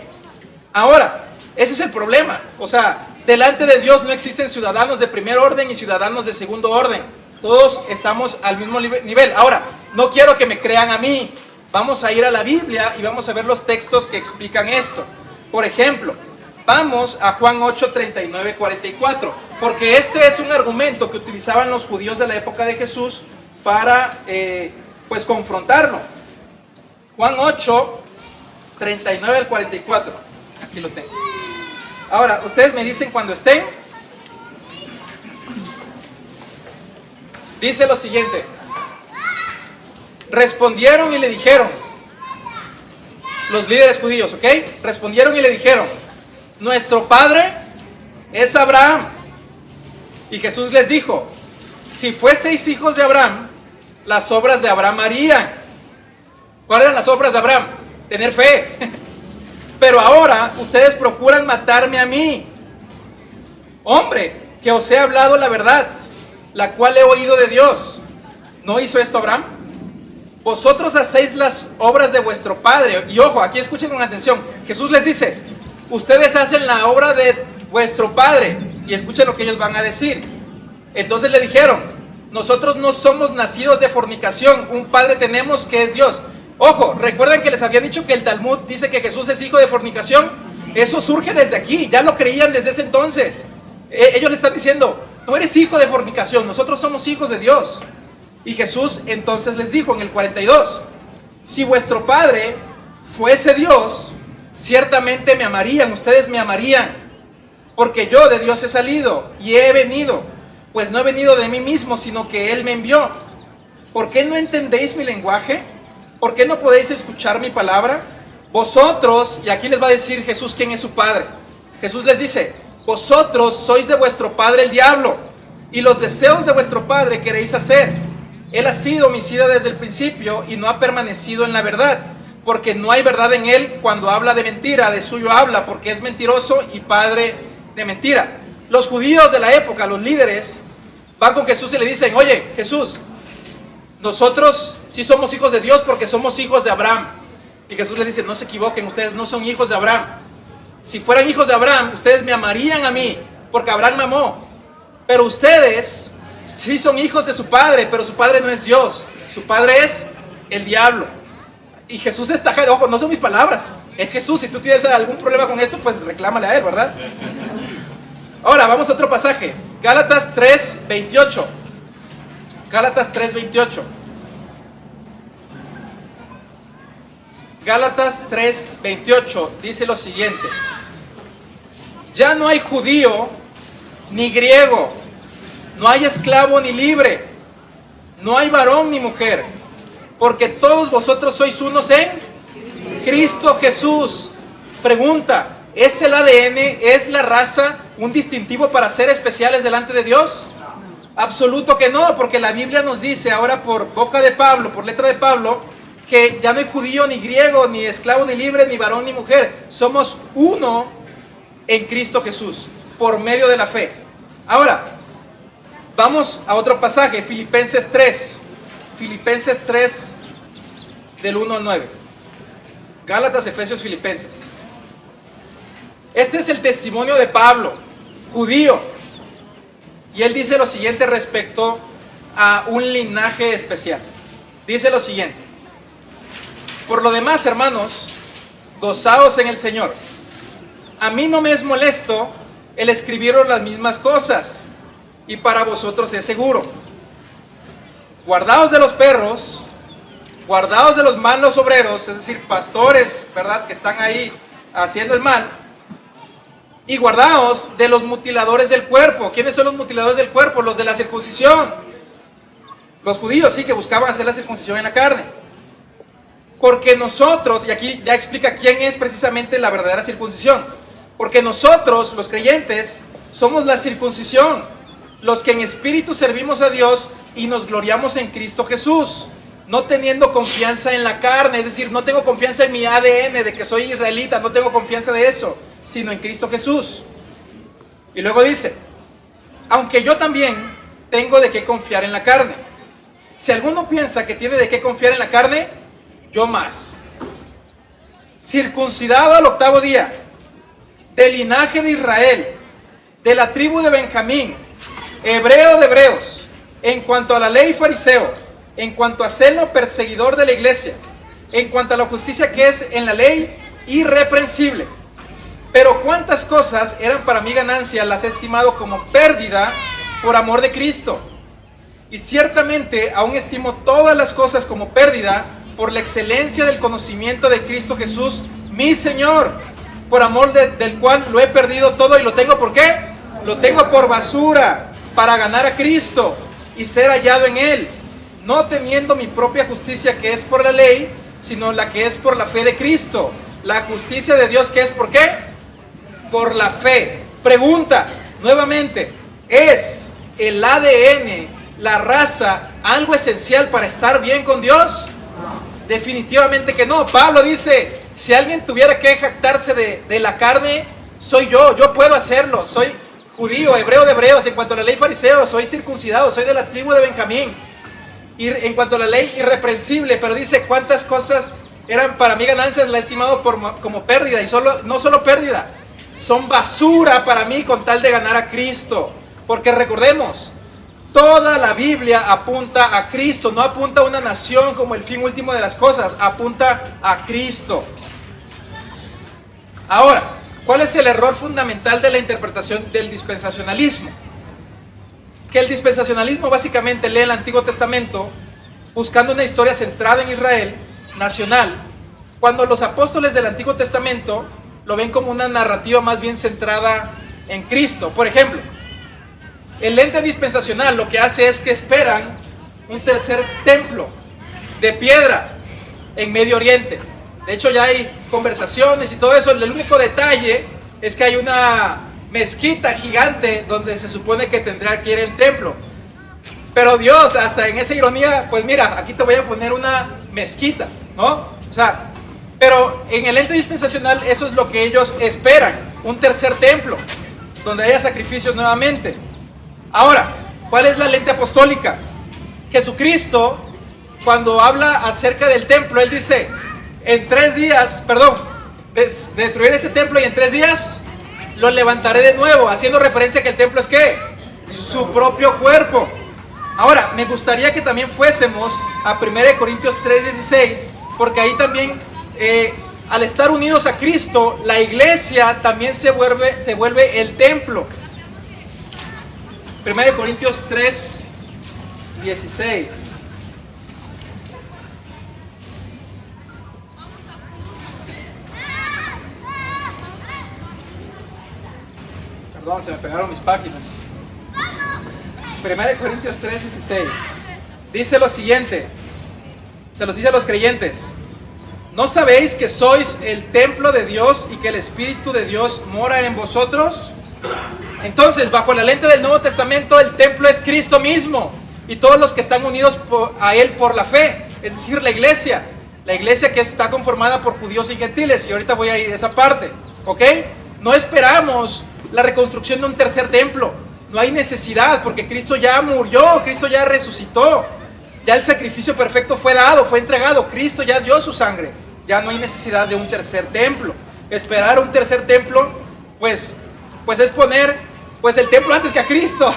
Speaker 1: Ahora, ese es el problema, o sea, delante de Dios no existen ciudadanos de primer orden y ciudadanos de segundo orden. Todos estamos al mismo nivel. Ahora, no quiero que me crean a mí. Vamos a ir a la Biblia y vamos a ver los textos que explican esto. Por ejemplo, vamos a Juan 8, 39, 44. Porque este es un argumento que utilizaban los judíos de la época de Jesús para, pues, confrontarlo. Juan 8, 39 al 44. Aquí lo tengo. Ahora, ustedes me dicen cuando estén. Dice lo siguiente: respondieron y le dijeron, los líderes judíos, ¿ok? Respondieron y le dijeron, nuestro padre es Abraham. Y Jesús les dijo, si fueseis hijos de Abraham, las obras de Abraham harían. ¿Cuáles eran las obras de Abraham? Tener fe. Pero ahora ustedes procuran matarme a mí, hombre, que os he hablado la verdad, la cual he oído de Dios. ¿No hizo esto Abraham? vosotros hacéis las obras de vuestro padre. Y ojo, aquí escuchen con atención. Jesús les dice, ustedes hacen la obra de vuestro padre. Y escuchen lo que ellos van a decir. Entonces le dijeron, nosotros no somos nacidos de fornicación, un padre tenemos que es Dios. Ojo, ¿recuerdan que les había dicho que el Talmud dice que Jesús es hijo de fornicación? Eso surge desde aquí, ya lo creían desde ese entonces. Ellos le están diciendo, tú eres hijo de fornicación, nosotros somos hijos de Dios. Y Jesús entonces les dijo en el 42, si vuestro padre fuese Dios, ciertamente me amarían, ustedes me amarían, porque yo de Dios he salido y he venido, pues no he venido de mí mismo, sino que Él me envió. ¿Por qué no entendéis mi lenguaje? ¿Por qué no podéis escuchar mi palabra? Vosotros, y aquí les va a decir Jesús quién es su padre. Jesús les dice, vosotros sois de vuestro padre el diablo, y los deseos de vuestro padre queréis hacer. Él ha sido homicida desde el principio y no ha permanecido en la verdad, porque no hay verdad en él. Cuando habla de mentira, de suyo habla, porque es mentiroso y padre de mentira. Los judíos de la época, los líderes, van con Jesús y le dicen, oye, Jesús, nosotros sí somos hijos de Dios porque somos hijos de Abraham. Y Jesús les dice, no se equivoquen, ustedes no son hijos de Abraham. Si fueran hijos de Abraham, ustedes me amarían a mí, porque Abraham me amó. Pero ustedes sí son hijos de su padre, pero su padre no es Dios, su padre es el diablo. Y Jesús está, ojo, no son mis palabras, es Jesús. Si tú tienes algún problema con esto, pues reclámale a él, ¿verdad? Ahora, vamos a otro pasaje, Gálatas 3:28. Gálatas 3:28. Gálatas 3:28 dice lo siguiente: ya no hay judío ni griego, no hay esclavo ni libre, no hay varón ni mujer, porque todos vosotros sois unos en Cristo Jesús. Pregunta, ¿es el ADN, es la raza un distintivo para ser especiales delante de Dios? Absoluto que no, porque la Biblia nos dice ahora por boca de Pablo, por letra de Pablo, que ya no hay judío ni griego, ni esclavo ni libre, ni varón ni mujer. Somos uno en Cristo Jesús, por medio de la fe. Ahora, vamos a otro pasaje, Filipenses 3. Filipenses 3, del 1 al 9. Gálatas, Efesios, Filipenses. Este es el testimonio de Pablo, judío. Y él dice lo siguiente respecto a un linaje especial. Dice lo siguiente: por lo demás, hermanos, gozaos en el Señor. A mí no me es molesto el escribiros las mismas cosas, y para vosotros es seguro. Guardaos de los perros, guardaos de los malos obreros, es decir, pastores, ¿verdad?, que están ahí haciendo el mal. Y guardaos de los mutiladores del cuerpo. ¿Quiénes son los mutiladores del cuerpo? Los de la circuncisión. Los judíos, sí, que buscaban hacer la circuncisión en la carne. Porque nosotros, y aquí ya explica quién es precisamente la verdadera circuncisión. Porque nosotros, los creyentes, somos la circuncisión, los que en espíritu servimos a Dios y nos gloriamos en Cristo Jesús, no teniendo confianza en la carne. Es decir, no tengo confianza en mi ADN de que soy israelita, no tengo confianza de eso, sino en Cristo Jesús. Y luego dice, aunque yo también tengo de qué confiar en la carne. Si alguno piensa que tiene de qué confiar en la carne, yo más. Circuncidado al 8º día, del linaje de Israel, de la tribu de Benjamín, hebreo de hebreos, en cuanto a la ley fariseo, en cuanto a celo perseguidor de la iglesia, en cuanto a la justicia que es en la ley, irreprensible. Pero cuántas cosas eran para mi ganancia, las he estimado como pérdida por amor de Cristo. Y ciertamente aún estimo todas las cosas como pérdida por la excelencia del conocimiento de Cristo Jesús, mi Señor, por amor del cual lo he perdido todo y lo tengo, ¿por qué? Lo tengo por basura, para ganar a Cristo y ser hallado en Él, no teniendo mi propia justicia que es por la ley, sino la que es por la fe de Cristo. La justicia de Dios que es ¿por qué? Por la fe. Pregunta, nuevamente, ¿es el ADN, la raza, algo esencial para estar bien con Dios? Definitivamente que no. Pablo dice, si alguien tuviera que jactarse de la carne, soy yo puedo hacerlo, soy judío, hebreo de hebreos, en cuanto a la ley fariseo, soy circuncidado, soy de la tribu de Benjamín. en cuanto a la ley, irreprensible, pero dice cuántas cosas eran para mí ganancias, la he estimado como pérdida, y no solo pérdida, son basura para mí con tal de ganar a Cristo. Porque recordemos, toda la Biblia apunta a Cristo, no apunta a una nación como el fin último de las cosas, apunta a Cristo. Ahora, ¿cuál es el error fundamental de la interpretación del dispensacionalismo? Que el dispensacionalismo básicamente lee el Antiguo Testamento buscando una historia centrada en Israel, nacional, cuando los apóstoles del Antiguo Testamento lo ven como una narrativa más bien centrada en Cristo. Por ejemplo, el ente dispensacional lo que hace es que esperan un tercer templo de piedra en Medio Oriente. De hecho ya hay conversaciones y todo eso. El único detalle es que hay una mezquita gigante donde se supone que tendrá que ir el templo. Pero Dios, hasta en esa ironía, pues mira, aquí te voy a poner una mezquita, ¿no? O sea, pero en el ente dispensacional eso es lo que ellos esperan, un tercer templo, donde haya sacrificios nuevamente. Ahora, ¿cuál es la lente apostólica? Jesucristo, cuando habla acerca del templo, Él dice, en 3 días, destruir este templo y en 3 días lo levantaré de nuevo, haciendo referencia a que el templo es ¿qué? Su propio cuerpo. Ahora, me gustaría que también fuésemos a 1 Corintios 3:16, porque ahí también, al estar unidos a Cristo, la iglesia también se vuelve el templo. 1 Corintios 3:16. Perdón, se me pegaron mis páginas. 1 Corintios 3:16. Dice lo siguiente, se los dice a los creyentes: ¿no sabéis que sois el templo de Dios y que el Espíritu de Dios mora en vosotros? Entonces, bajo la lente del Nuevo Testamento, el templo es Cristo mismo y todos los que están unidos a Él por la fe, es decir, la iglesia que está conformada por judíos y gentiles, y ahorita voy a ir a esa parte, ¿ok? No esperamos la reconstrucción de un tercer templo, no hay necesidad, porque Cristo ya murió, Cristo ya resucitó, ya el sacrificio perfecto fue dado, fue entregado, Cristo ya dio su sangre, ya no hay necesidad de un tercer templo. Esperar un tercer templo, pues es poner el templo antes que a Cristo.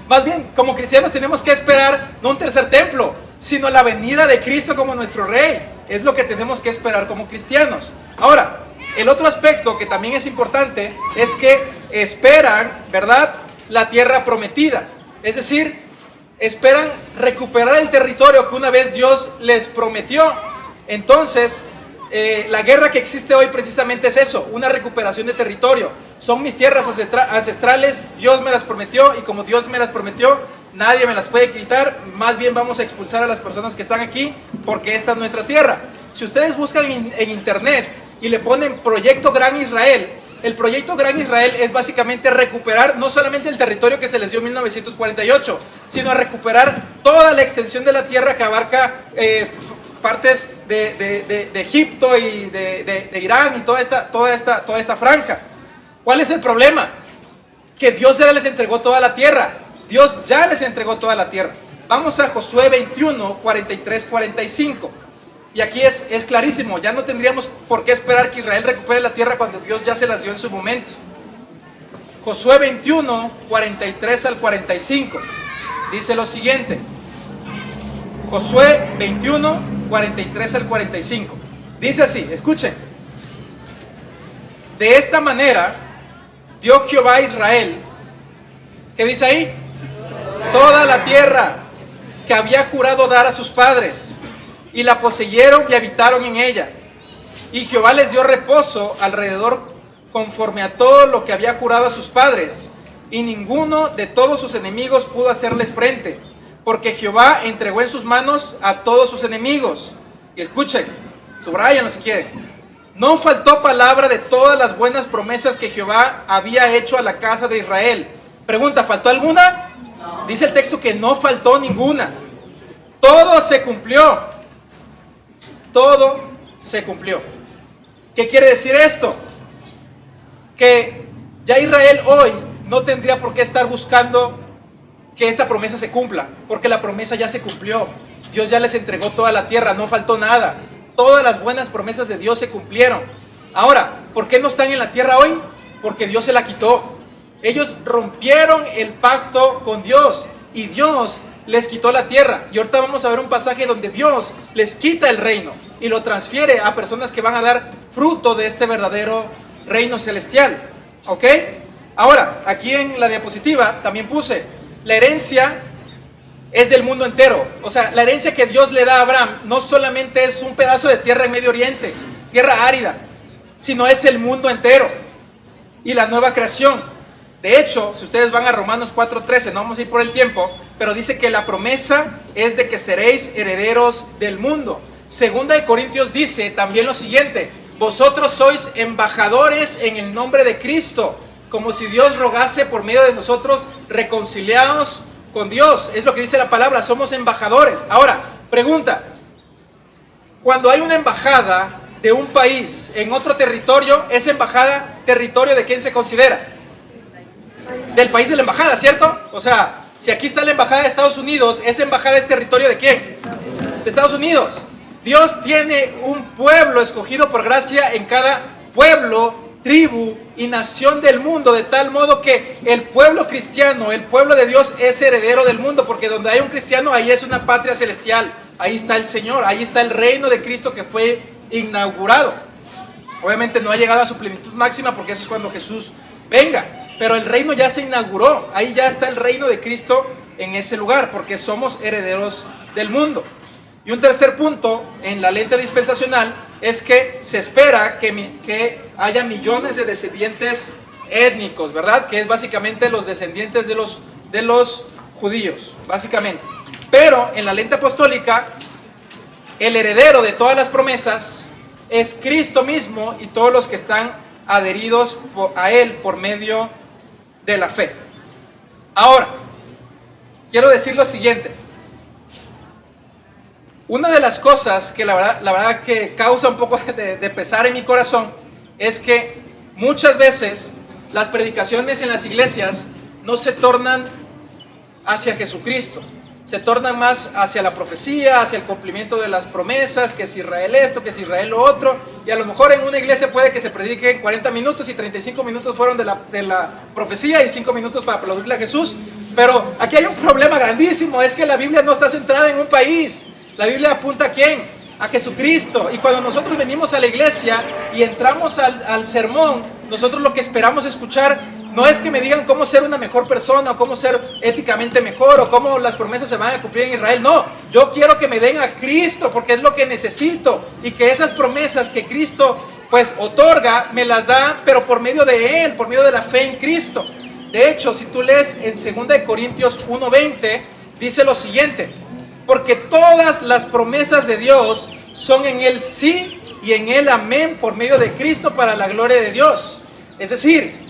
Speaker 1: Más bien, como cristianos tenemos que esperar no un tercer templo, sino la venida de Cristo como nuestro Rey. Es lo que tenemos que esperar como cristianos. Ahora, el otro aspecto que también es importante es que esperan, ¿verdad?, la tierra prometida. Es decir, esperan recuperar el territorio que una vez Dios les prometió. Entonces, la guerra que existe hoy precisamente es eso, una recuperación de territorio. Son mis tierras ancestrales, Dios me las prometió, y como Dios me las prometió, nadie me las puede quitar. Más bien vamos a expulsar a las personas que están aquí, porque esta es nuestra tierra. Si ustedes buscan en internet y le ponen Proyecto Gran Israel, el Proyecto Gran Israel es básicamente recuperar no solamente el territorio que se les dio en 1948, sino recuperar toda la extensión de la tierra que abarca partes de Egipto y de Irán y toda esta franja. ¿Cuál es el problema? Que Dios ya les entregó toda la tierra. Dios ya les entregó toda la tierra. Vamos a Josué 21, 43, 45. Y aquí es clarísimo, ya no tendríamos por qué esperar que Israel recupere la tierra cuando Dios ya se las dio en su momento. Josué 21, 43 al 45. Dice lo siguiente. Josué 21, 43 al 45. Dice así, escuchen. De esta manera dio Jehová a Israel, ¿qué dice ahí? Toda la tierra que había jurado dar a sus padres, y la poseyeron y habitaron en ella. Y Jehová les dio reposo alrededor conforme a todo lo que había jurado a sus padres, y ninguno de todos sus enemigos pudo hacerles frente, porque Jehová entregó en sus manos a todos sus enemigos. Y escuchen, subrayenlo si quieren. No faltó palabra de todas las buenas promesas que Jehová había hecho a la casa de Israel. Pregunta, ¿faltó alguna? No. Dice el texto que no faltó ninguna. Todo se cumplió. Todo se cumplió. ¿Qué quiere decir esto? Que ya Israel hoy no tendría por qué estar buscando que esta promesa se cumpla, porque la promesa ya se cumplió. Dios ya les entregó toda la tierra, no faltó nada. Todas las buenas promesas de Dios se cumplieron. Ahora, ¿por qué no están en la tierra hoy? Porque Dios se la quitó. Ellos rompieron el pacto con Dios y Dios les quitó la tierra. Y ahorita vamos a ver un pasaje donde Dios les quita el reino y lo transfiere a personas que van a dar fruto de este verdadero reino celestial. ¿Ok? Ahora, aquí en la diapositiva también puse, la herencia es del mundo entero. O sea, la herencia que Dios le da a Abraham no solamente es un pedazo de tierra en Medio Oriente, tierra árida, sino es el mundo entero y la nueva creación. De hecho, si ustedes van a Romanos 4:13, no vamos a ir por el tiempo, pero dice que la promesa es de que seréis herederos del mundo. Segunda de Corintios dice también lo siguiente: vosotros sois embajadores en el nombre de Cristo, como si Dios rogase por medio de nosotros, reconciliados con Dios. Es lo que dice la palabra, somos embajadores. Ahora, pregunta: cuando hay una embajada de un país en otro territorio, ¿esa embajada territorio de quién se considera? Del país de la embajada, ¿cierto? O sea, si aquí está la embajada de Estados Unidos, ¿esa embajada es territorio de quién? De Estados Unidos. Dios tiene un pueblo escogido por gracia en cada pueblo, tribu y nación del mundo, de tal modo que el pueblo cristiano, el pueblo de Dios, es heredero del mundo, porque donde hay un cristiano, ahí es una patria celestial. Ahí está el Señor, ahí está el reino de Cristo que fue inaugurado. Obviamente no ha llegado a su plenitud máxima, porque eso es cuando Jesús venga. Pero el reino ya se inauguró, ahí ya está el reino de Cristo en ese lugar, porque somos herederos del mundo. Y un tercer punto en la lente dispensacional es que se espera que haya millones de descendientes étnicos, ¿verdad? Que es básicamente los descendientes de los judíos, básicamente. Pero en la lente apostólica, el heredero de todas las promesas es Cristo mismo y todos los que están adheridos a Él por medio de la fe. Ahora, quiero decir lo siguiente. Una de las cosas que la verdad que causa un poco de pesar en mi corazón es que muchas veces las predicaciones en las iglesias no se tornan hacia Jesucristo, se tornan más hacia la profecía, hacia el cumplimiento de las promesas, que es Israel esto, que es Israel lo otro, y a lo mejor en una iglesia puede que se predique en 40 minutos y 35 minutos fueron de la profecía y 5 minutos para aplaudirle a Jesús. Pero aquí hay un problema grandísimo, es que la Biblia no está centrada en un país. La Biblia apunta ¿a quién? A Jesucristo. Y cuando nosotros venimos a la iglesia y entramos al sermón, nosotros lo que esperamos escuchar no es que me digan cómo ser una mejor persona, o cómo ser éticamente mejor, o cómo las promesas se van a cumplir en Israel. No, yo quiero que me den a Cristo, porque es lo que necesito, y que esas promesas que Cristo pues otorga, me las da, pero por medio de Él, por medio de la fe en Cristo. De hecho, si tú lees en 2 Corintios 1:20, dice lo siguiente: porque todas las promesas de Dios son en Él sí y en Él amén, por medio de Cristo, para la gloria de Dios. Es decir,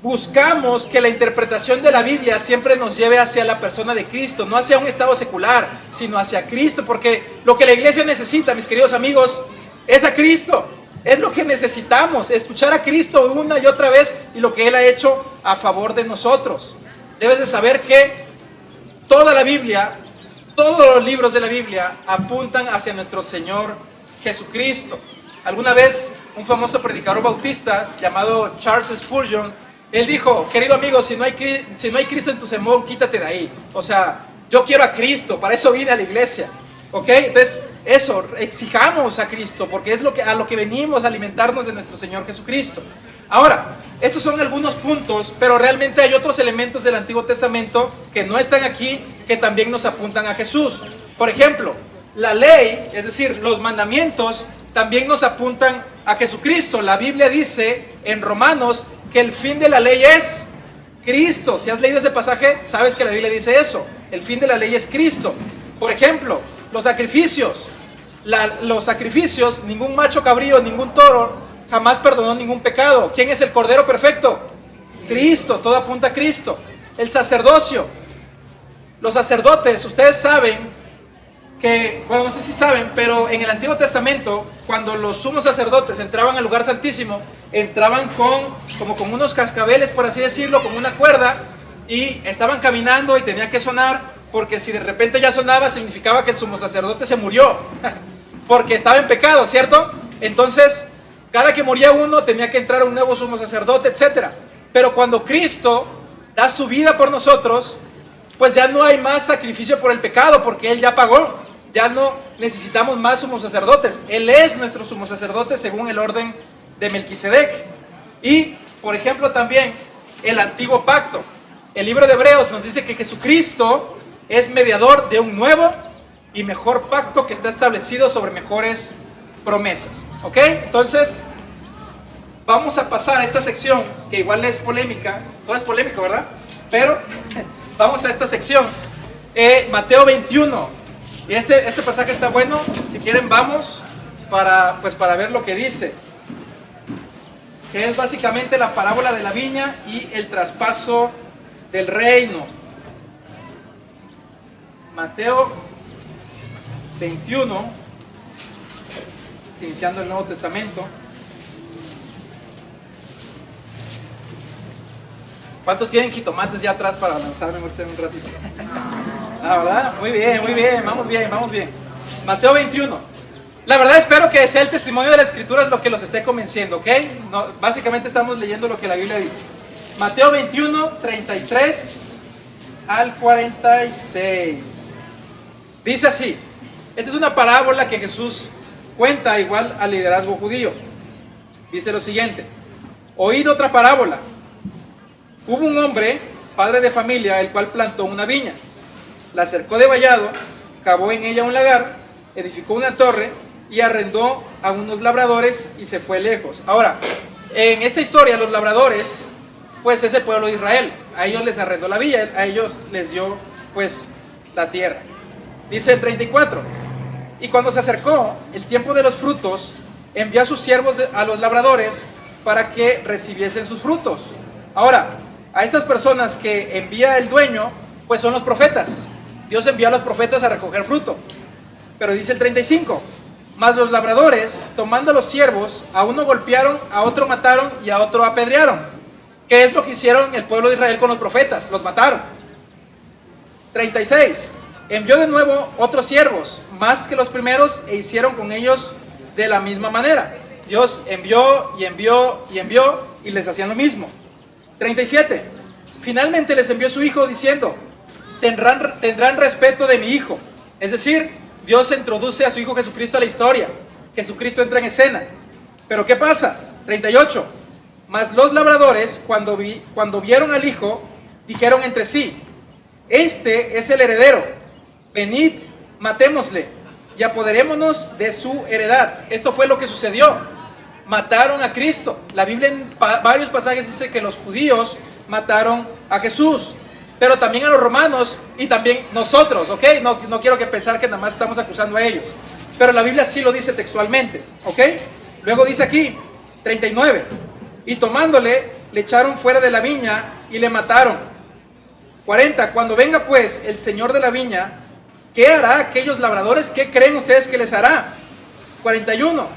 Speaker 1: buscamos que la interpretación de la Biblia siempre nos lleve hacia la persona de Cristo, no hacia un estado secular, sino hacia Cristo, porque lo que la iglesia necesita, mis queridos amigos, es a Cristo. Es lo que necesitamos, escuchar a Cristo una y otra vez y lo que Él ha hecho a favor de nosotros. Debes de saber que toda la Biblia, todos los libros de la Biblia apuntan hacia nuestro Señor Jesucristo. Alguna vez un famoso predicador bautista llamado Charles Spurgeon, él dijo: querido amigo, si no hay Cristo en tu sermón, quítate de ahí. O sea, yo quiero a Cristo, para eso vine a la iglesia. ¿Ok? Entonces, eso, exijamos a Cristo, porque es a lo que venimos a alimentarnos de nuestro Señor Jesucristo. Ahora, estos son algunos puntos, pero realmente hay otros elementos del Antiguo Testamento que no están aquí, que también nos apuntan a Jesús. Por ejemplo, la ley, es decir, los mandamientos, también nos apuntan a Jesucristo. La Biblia dice en Romanos que el fin de la ley es Cristo. Si has leído ese pasaje, sabes que la Biblia dice eso. El fin de la ley es Cristo. Por ejemplo, los sacrificios. Los sacrificios, ningún macho cabrío, ningún toro jamás perdonó ningún pecado. ¿Quién es el Cordero perfecto? Cristo, todo apunta a Cristo. El sacerdocio. Los sacerdotes, ustedes saben que, bueno, no sé si saben, pero en el Antiguo Testamento, cuando los sumos sacerdotes entraban al lugar santísimo, entraban como con unos cascabeles, por así decirlo, con una cuerda, y estaban caminando y tenía que sonar, porque si de repente ya sonaba significaba que el sumo sacerdote se murió, porque estaba en pecado, ¿cierto? Entonces, cada que moría uno tenía que entrar un nuevo sumo sacerdote, etc. Pero cuando Cristo da su vida por nosotros, pues ya no hay más sacrificio por el pecado, porque Él ya pagó. Ya no necesitamos más sumos sacerdotes. Él es nuestro sumo sacerdote según el orden de Melquisedec. Y, por ejemplo, también el antiguo pacto. El libro de Hebreos nos dice que Jesucristo es mediador de un nuevo y mejor pacto que está establecido sobre mejores promesas. ¿Ok? Entonces, vamos a pasar a esta sección, que igual es polémica. Todo es polémico, ¿verdad? Pero vamos a esta sección. Mateo 21. Y este pasaje está bueno. Si quieren, vamos para ver lo que dice. Que es básicamente la parábola de la viña y el traspaso del reino. Mateo 21, iniciando el Nuevo Testamento. ¿Cuántos tienen jitomates ya atrás para lanzarme ahorita en un ratito? Ah, ¿verdad? Muy bien, vamos bien. Mateo 21. La verdad espero que sea el testimonio de las Escrituras lo que los esté convenciendo, ¿ok? No, básicamente estamos leyendo lo que la Biblia dice. Mateo 21, 33 al 46. Dice así. Esta es una parábola que Jesús cuenta igual al liderazgo judío. Dice lo siguiente. Oíd otra parábola. Hubo un hombre, padre de familia, el cual plantó una viña. La cercó de vallado, cavó en ella un lagar, edificó una torre y arrendó a unos labradores y se fue lejos. Ahora, en esta historia los labradores, pues es el pueblo de Israel. A ellos les arrendó la viña, a ellos les dio pues la tierra. Dice el 34. Y cuando se acercó el tiempo de los frutos, envió a sus siervos a los labradores para que recibiesen sus frutos. Ahora, a estas personas que envía el dueño, pues son los profetas. Dios envió a los profetas a recoger fruto. Pero dice el 35, mas los labradores, tomando a los siervos, a uno golpearon, a otro mataron y a otro apedrearon. ¿Qué es lo que hicieron el pueblo de Israel con los profetas? Los mataron. 36, envió de nuevo otros siervos, más que los primeros, e hicieron con ellos de la misma manera. Dios envió y les hacían lo mismo. 37, finalmente les envió su hijo diciendo, tendrán respeto de mi hijo. Es decir, Dios introduce a su hijo Jesucristo a la historia. Jesucristo entra en escena. Pero ¿qué pasa? 38, mas los labradores cuando vieron al hijo, dijeron entre sí, este es el heredero, venid, matémosle y apoderémonos de su heredad. Esto fue lo que sucedió. Mataron a Cristo. La Biblia en varios pasajes dice que los judíos mataron a Jesús, pero también a los romanos y también nosotros, ¿ok? No quiero que pensar que nada más estamos acusando a ellos, pero la Biblia sí lo dice textualmente, ¿ok? Luego dice aquí, 39, y tomándole, le echaron fuera de la viña y le mataron. 40, cuando venga pues el señor de la viña, ¿qué hará a aquellos labradores? ¿Qué creen ustedes que les hará? 41,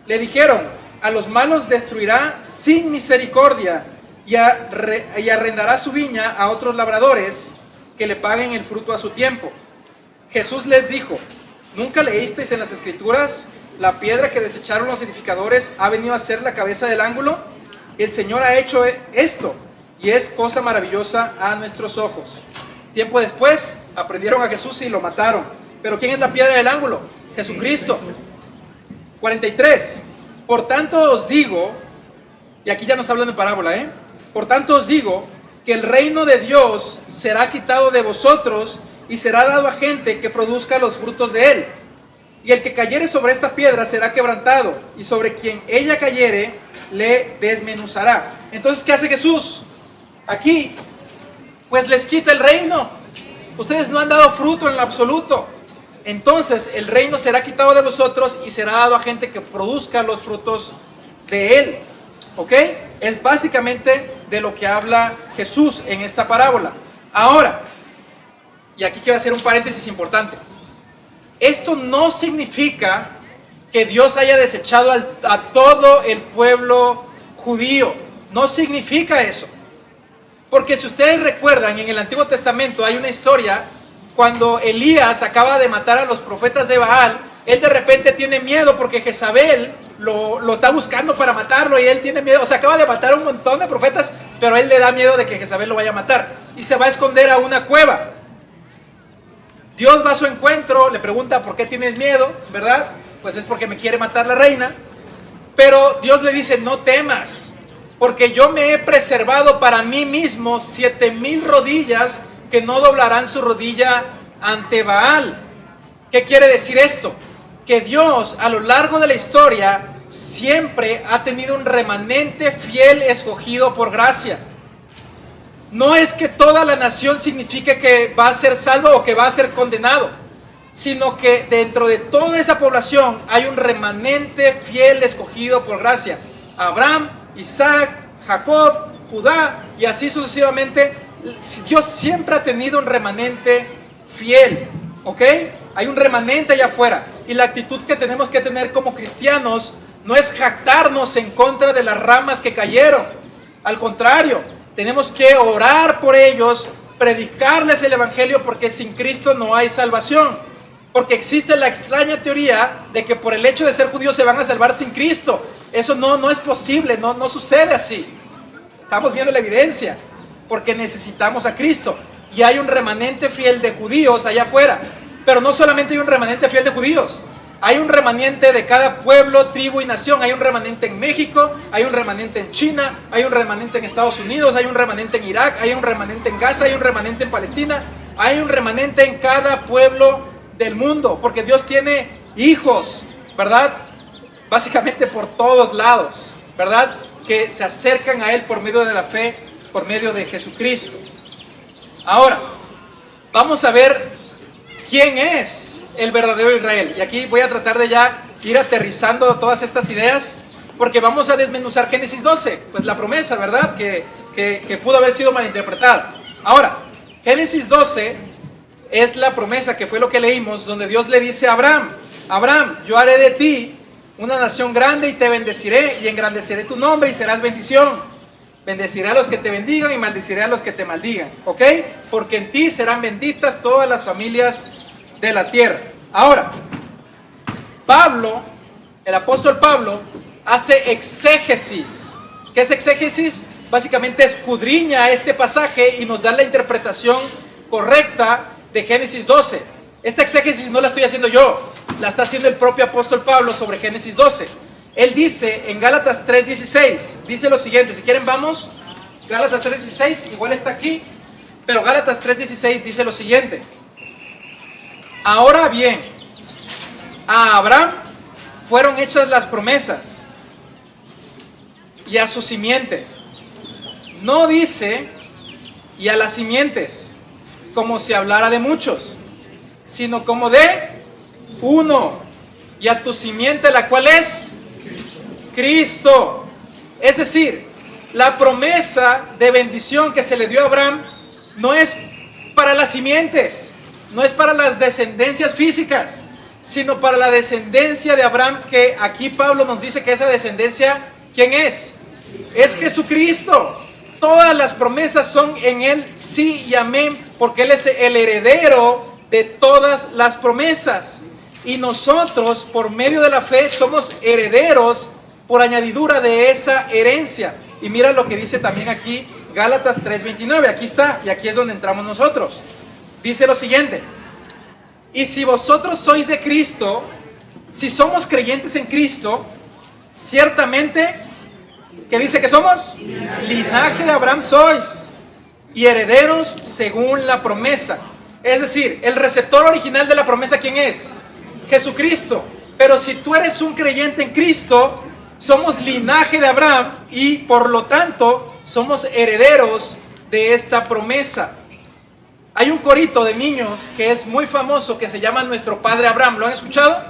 Speaker 1: le dijeron, a los malos destruirá sin misericordia y arrendará su viña a otros labradores que le paguen el fruto a su tiempo. Jesús les dijo, ¿nunca leísteis en las Escrituras? La piedra que desecharon los edificadores ha venido a ser la cabeza del ángulo. El Señor ha hecho esto y es cosa maravillosa a nuestros ojos. Tiempo después aprendieron a Jesús y lo mataron. ¿Pero quién es la piedra del ángulo? Jesucristo. 43. Por tanto os digo, y aquí ya no está hablando en parábola, por tanto os digo que el reino de Dios será quitado de vosotros y será dado a gente que produzca los frutos de él. Y el que cayere sobre esta piedra será quebrantado, y sobre quien ella cayere le desmenuzará. Entonces, ¿qué hace Jesús? Aquí, pues les quita el reino. Ustedes no han dado fruto en lo absoluto. Entonces el reino será quitado de vosotros y será dado a gente que produzca los frutos de él. ¿Ok? Es básicamente de lo que habla Jesús en esta parábola. Ahora, y aquí quiero hacer un paréntesis importante. Esto no significa que Dios haya desechado a todo el pueblo judío. No significa eso. Porque si ustedes recuerdan, en el Antiguo Testamento hay una historia cuando Elías acaba de matar a los profetas de Baal. Él de repente tiene miedo porque Jezabel lo está buscando para matarlo y él tiene miedo. O sea, acaba de matar a un montón de profetas, pero a él le da miedo de que Jezabel lo vaya a matar y se va a esconder a una cueva. Dios va a su encuentro, le pregunta: ¿por qué tienes miedo? ¿Verdad? Pues es porque me quiere matar la reina. Pero Dios le dice: no temas, porque yo me he preservado para mí mismo 7,000 rodillas que no doblarán su rodilla ante Baal. ¿Qué quiere decir esto? Que Dios a lo largo de la historia siempre ha tenido un remanente fiel escogido por gracia. No es que toda la nación signifique que va a ser salvo o que va a ser condenado, sino que dentro de toda esa población hay un remanente fiel escogido por gracia. Abraham, Isaac, Jacob, Judá y así sucesivamente. Dios siempre ha tenido un remanente fiel, ¿ok? Hay un remanente allá afuera. Y la actitud que tenemos que tener como cristianos no es jactarnos en contra de las ramas que cayeron. Al contrario, tenemos que orar por ellos, predicarles el evangelio, porque sin Cristo no hay salvación. Porque existe la extraña teoría de que por el hecho de ser judíos se van a salvar sin Cristo. Eso no es posible, no sucede así. Estamos viendo la evidencia, porque necesitamos a Cristo. Y hay un remanente fiel de judíos allá afuera. Pero no solamente hay un remanente fiel de judíos. Hay un remanente de cada pueblo, tribu y nación. Hay un remanente en México, hay un remanente en China, hay un remanente en Estados Unidos, hay un remanente en Irak, hay un remanente en Gaza, hay un remanente en Palestina. Hay un remanente en cada pueblo del mundo, porque Dios tiene hijos, ¿verdad? Básicamente por todos lados, ¿verdad? Que se acercan a Él por medio de la fe, por medio de Jesucristo. Ahora, vamos a ver quién es el verdadero Israel. Y aquí voy a tratar de ya ir aterrizando todas estas ideas, porque vamos a desmenuzar Génesis 12, pues la promesa, ¿verdad? Que pudo haber sido malinterpretada. Ahora, Génesis 12 es la promesa, que fue lo que leímos, donde Dios le dice a Abraham: Abraham, yo haré de ti una nación grande y te bendeciré y engrandeceré tu nombre y serás bendición. Bendeciré a los que te bendigan y maldeciré a los que te maldigan, ¿ok? Porque en ti serán benditas todas las familias de la tierra. Ahora, Pablo, el apóstol Pablo, hace exégesis. ¿Qué es exégesis? Básicamente escudriña este pasaje y nos da la interpretación correcta de Génesis 12. Esta exégesis no la estoy haciendo yo, la está haciendo el propio apóstol Pablo sobre Génesis 12. Él dice en Gálatas 3:16, dice lo siguiente, si quieren vamos, Gálatas 3:16, igual está aquí, pero Gálatas 3:16 dice lo siguiente: ahora bien, a Abraham fueron hechas las promesas y a su simiente. No dice y a las simientes, como si hablara de muchos, sino como de uno, y a tu simiente, la cual es Cristo. Es decir, la promesa de bendición que se le dio a Abraham no es para las simientes, no es para las descendencias físicas, sino para la descendencia de Abraham, que aquí Pablo nos dice que esa descendencia, ¿quién es? Es Jesucristo. Todas las promesas son en Él sí y amén, porque Él es el heredero de todas las promesas. Y nosotros, por medio de la fe, somos herederos por añadidura de esa herencia. Y mira lo que dice también aquí Gálatas 3:29, aquí está, y aquí es donde entramos nosotros. Dice lo siguiente: y si vosotros sois de Cristo, si somos creyentes en Cristo, ciertamente, ¿qué dice que somos? Linaje de Abraham sois, y herederos según la promesa. Es decir, el receptor original de la promesa, ¿quién es? Jesucristo. Pero si tú eres un creyente en Cristo, somos linaje de Abraham y por lo tanto somos herederos de esta promesa. Hay un corito de niños que es muy famoso que se llama Nuestro Padre Abraham. ¿Lo han escuchado?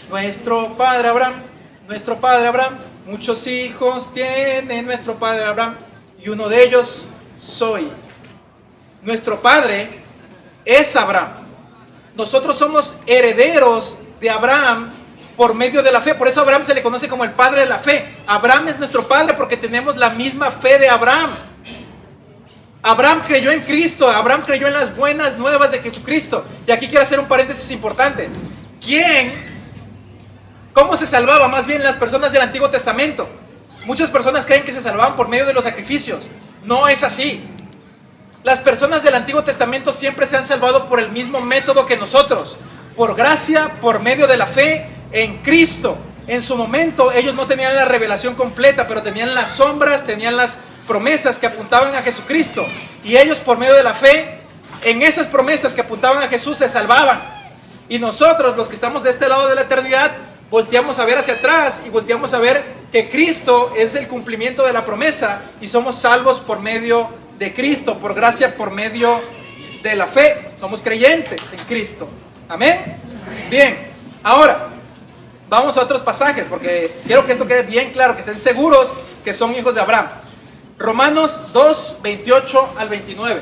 Speaker 1: Nuestro Padre Abraham, nuestro Padre Abraham, muchos hijos tiene nuestro Padre Abraham y uno de ellos soy. Nuestro Padre es Abraham. Nosotros somos herederos de Abraham por medio de la fe. Por eso a Abraham se le conoce como el padre de la fe. Abraham es nuestro padre porque tenemos la misma fe de Abraham. Abraham creyó en Cristo, Abraham creyó en las buenas nuevas de Jesucristo. Y aquí quiero hacer un paréntesis importante. ¿Cómo se salvaba? Más bien las personas del Antiguo Testamento. Muchas personas creen que se salvaban por medio de los sacrificios. No es así. Las personas del Antiguo Testamento siempre se han salvado por el mismo método que nosotros. Por gracia, por medio de la fe en Cristo. En su momento ellos no tenían la revelación completa, pero tenían las sombras, tenían las promesas que apuntaban a Jesucristo. Y ellos por medio de la fe, en esas promesas que apuntaban a Jesús, se salvaban. Y nosotros, los que estamos de este lado de la eternidad, volteamos a ver hacia atrás y volteamos a ver que Cristo es el cumplimiento de la promesa y somos salvos por medio de Cristo, por gracia, por medio de la fe. Somos creyentes en Cristo. Amén. Bien, ahora vamos a otros pasajes porque quiero que esto quede bien claro, que estén seguros que son hijos de Abraham. Romanos 2, 28 al 29.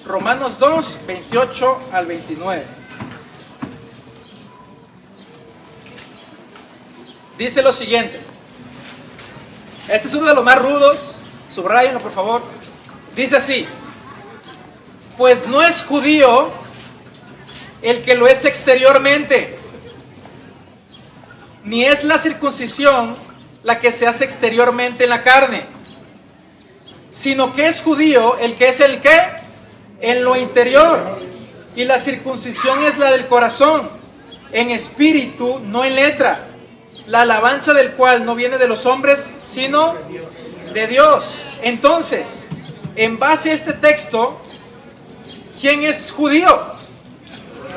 Speaker 1: Romanos 2, 28 al 29. Dice lo siguiente. Este es uno de los más rudos. Subrayenlo, por favor. Dice así: pues no es judío el que lo es exteriormente, ni es la circuncisión la que se hace exteriormente en la carne, sino que es judío el que es el ¿qué? En lo interior. Y la circuncisión es la del corazón, en espíritu, no en letra, la alabanza del cual no viene de los hombres, sino de Dios. Entonces, en base a este texto, ¿quién es judío?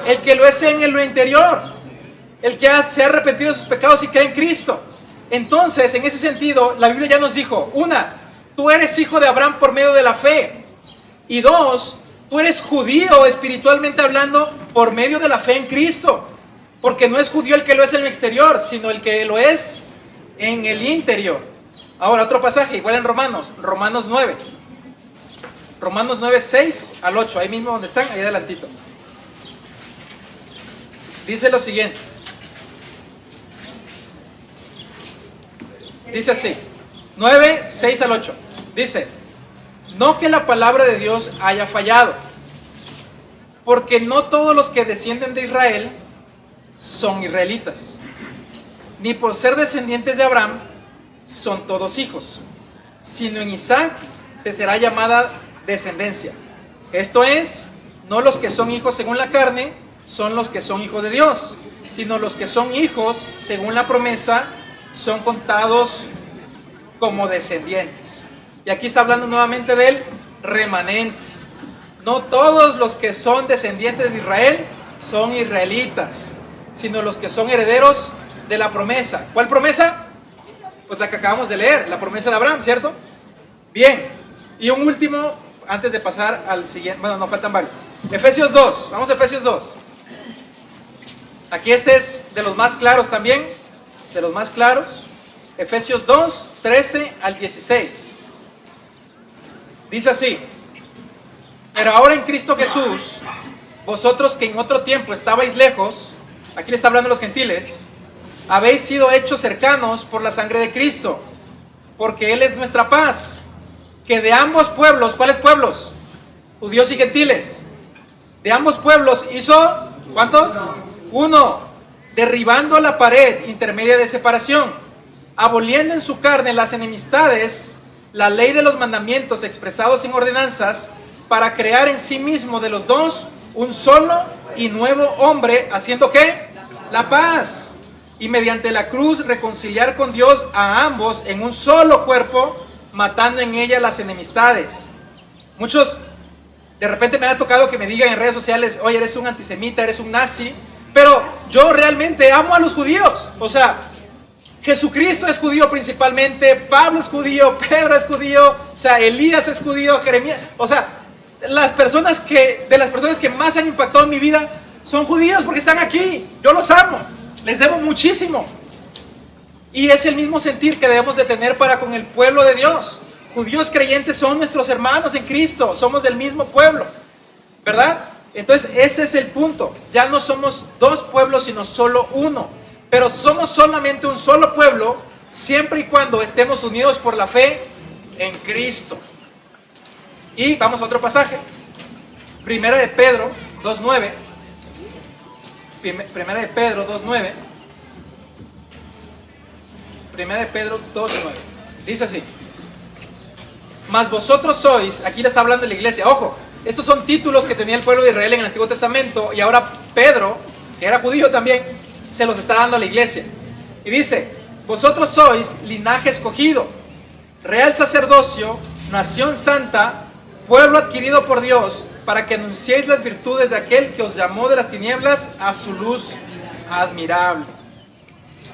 Speaker 1: El que lo es en lo interior, el que se ha arrepentido de sus pecados y cree en Cristo. Entonces, en ese sentido, la Biblia ya nos dijo: una, tú eres hijo de Abraham por medio de la fe, y dos, tú eres judío espiritualmente hablando por medio de la fe en Cristo. Porque no es judío el que lo es en el exterior, sino el que lo es en el interior. Ahora, otro pasaje, igual en Romanos 9. Romanos 9, 6 al 8, ahí mismo donde están, ahí adelantito. Dice lo siguiente. Dice así, 9, 6 al 8. Dice: no que la palabra de Dios haya fallado, porque no todos los que descienden de Israel son israelitas, ni por ser descendientes de Abraham son todos hijos, sino en Isaac te será llamada descendencia. Esto es, no los que son hijos según la carne son los que son hijos de Dios, sino los que son hijos según la promesa son contados como descendientes. Y aquí está hablando nuevamente del remanente. No todos los que son descendientes de Israel son israelitas, sino los que son herederos de la promesa. ¿Cuál promesa? Pues la que acabamos de leer, la promesa de Abraham, ¿cierto? Bien, y un último, antes de pasar al siguiente, bueno, nos faltan varios. Efesios 2, vamos a Efesios 2. Aquí este es de los más claros también, de los más claros. Efesios 2, 13 al 16. Dice así: pero ahora en Cristo Jesús, vosotros que en otro tiempo estabais lejos, aquí le está hablando a los gentiles, habéis sido hechos cercanos por la sangre de Cristo, porque Él es nuestra paz, que de ambos pueblos, ¿cuáles pueblos? Judíos y gentiles. De ambos pueblos hizo, ¿cuántos? Uno, derribando la pared intermedia de separación, aboliendo en su carne las enemistades, la ley de los mandamientos expresados en ordenanzas, para crear en sí mismo de los dos un solo y nuevo hombre, haciendo ¿qué? La paz, y mediante la cruz reconciliar con Dios a ambos en un solo cuerpo, matando en ella las enemistades. Muchos de repente me ha tocado que me digan en redes sociales: oye, eres un antisemita, eres un nazi, pero yo realmente amo a los judíos. O sea, Jesucristo es judío principalmente, Pablo es judío, Pedro es judío, o sea, Elías es judío, Jeremías, o sea, de las personas que más han impactado en mi vida son judíos porque están aquí. Yo los amo, les debo muchísimo. Y es el mismo sentir que debemos de tener para con el pueblo de Dios. Judíos creyentes son nuestros hermanos en Cristo, somos del mismo pueblo, ¿verdad? Entonces ese es el punto. Ya no somos dos pueblos, sino solo uno. Pero somos solamente un solo pueblo siempre y cuando estemos unidos por la fe en Cristo. Y vamos a otro pasaje. Primera de Pedro 2:9. Primera de Pedro 2:9. Primera de Pedro 2:9. Dice así: mas vosotros sois, aquí le está hablando de la iglesia, ojo, estos son títulos que tenía el pueblo de Israel en el Antiguo Testamento, y ahora Pedro, que era judío también, se los está dando a la iglesia. Y dice: vosotros sois linaje escogido, real sacerdocio, nación santa, pueblo adquirido por Dios, para que anunciéis las virtudes de aquel que os llamó de las tinieblas a su luz admirable.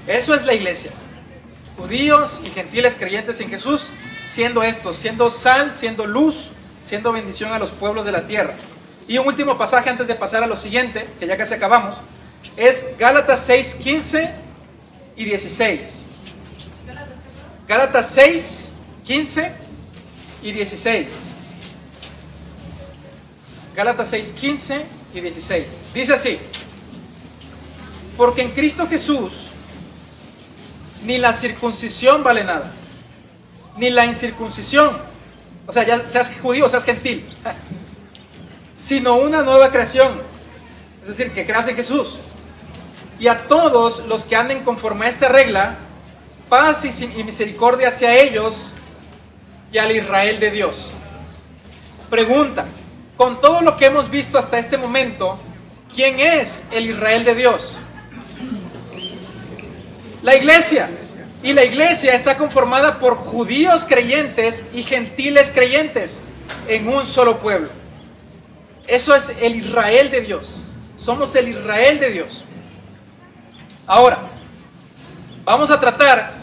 Speaker 1: Eso es la iglesia. Judíos y gentiles creyentes en Jesús, siendo estos, siendo sal, siendo luz, siendo bendición a los pueblos de la tierra. Y un último pasaje antes de pasar a lo siguiente, que ya casi acabamos, es Gálatas 6, 15 y 16. Gálatas 6, 15 y 16. Gálatas 6, 15 y 16. Dice así: porque en Cristo Jesús ni la circuncisión vale nada, ni la incircuncisión, o sea, ya seas judío o seas gentil, sino una nueva creación, es decir, que creas en Jesús. Y a todos los que anden conforme a esta regla, paz y misericordia hacia ellos y al Israel de Dios. Pregunta: con todo lo que hemos visto hasta este momento, ¿quién es el Israel de Dios? La iglesia. Y la iglesia está conformada por judíos creyentes y gentiles creyentes en un solo pueblo. Eso es el Israel de Dios. Somos el Israel de Dios. Ahora, vamos a tratar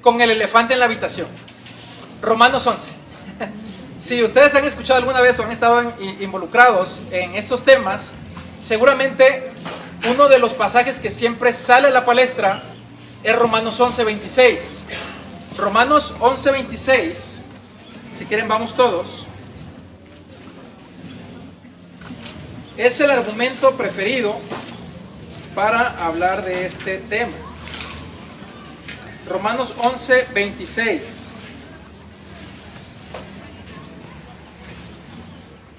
Speaker 1: con el elefante en la habitación. Romanos 11. Si ustedes han escuchado alguna vez o han estado involucrados en estos temas, seguramente uno de los pasajes que siempre sale a la palestra es Romanos 11:26. Romanos 11:26. Si quieren vamos todos. Es el argumento preferido para hablar de este tema. Romanos 11:26.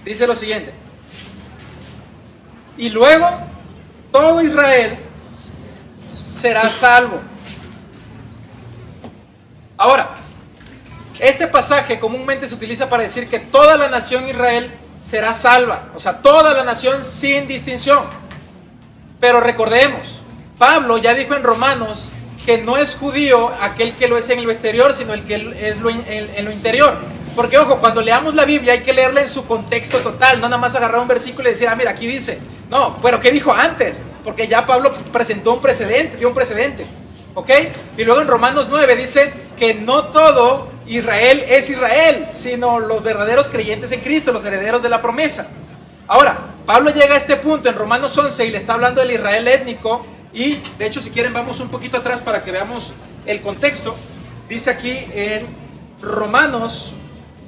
Speaker 1: Dice lo siguiente: y luego todo Israel será salvo. Ahora, este pasaje comúnmente se utiliza para decir que toda la nación Israel será salva, o sea, toda la nación sin distinción. Pero recordemos, Pablo ya dijo en Romanos que no es judío aquel que lo es en lo exterior, sino el que es en lo interior. Porque ojo, cuando leamos la Biblia hay que leerla en su contexto total, no nada más agarrar un versículo y decir, mira, aquí dice. No, pero ¿qué dijo antes? Porque ya Pablo presentó un precedente, dio un precedente. ¿Ok? Y luego en Romanos 9 dice que no todo Israel es Israel, sino los verdaderos creyentes en Cristo, los herederos de la promesa. Ahora, Pablo llega a este punto en Romanos 11 y le está hablando del Israel étnico. Y de hecho, si quieren, vamos un poquito atrás para que veamos el contexto. Dice aquí en Romanos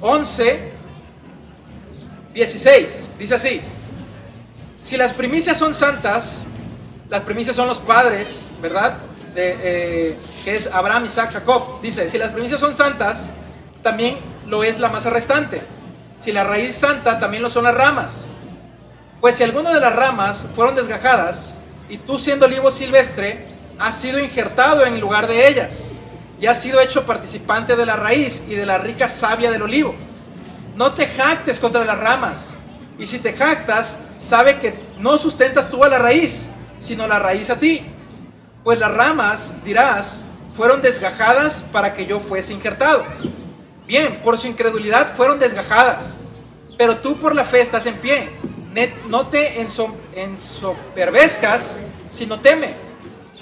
Speaker 1: 11, 16, dice así: si las primicias son santas, las primicias son los padres, ¿verdad? Que es Abraham, Isaac, Jacob. Dice, si las primicias son santas, también lo es la masa restante. Si la raíz santa, también lo son las ramas. Pues si alguna de las ramas fueron desgajadas, y tú siendo olivo silvestre, has sido injertado en lugar de ellas, y has sido hecho participante de la raíz y de la rica savia del olivo. No te jactes contra las ramas, y si te jactas, sabe que no sustentas tú a la raíz, sino la raíz a ti. Pues las ramas, dirás, fueron desgajadas para que yo fuese injertado. Bien, por su incredulidad fueron desgajadas, pero tú por la fe estás en pie. No te ensoberbezcas, sino teme,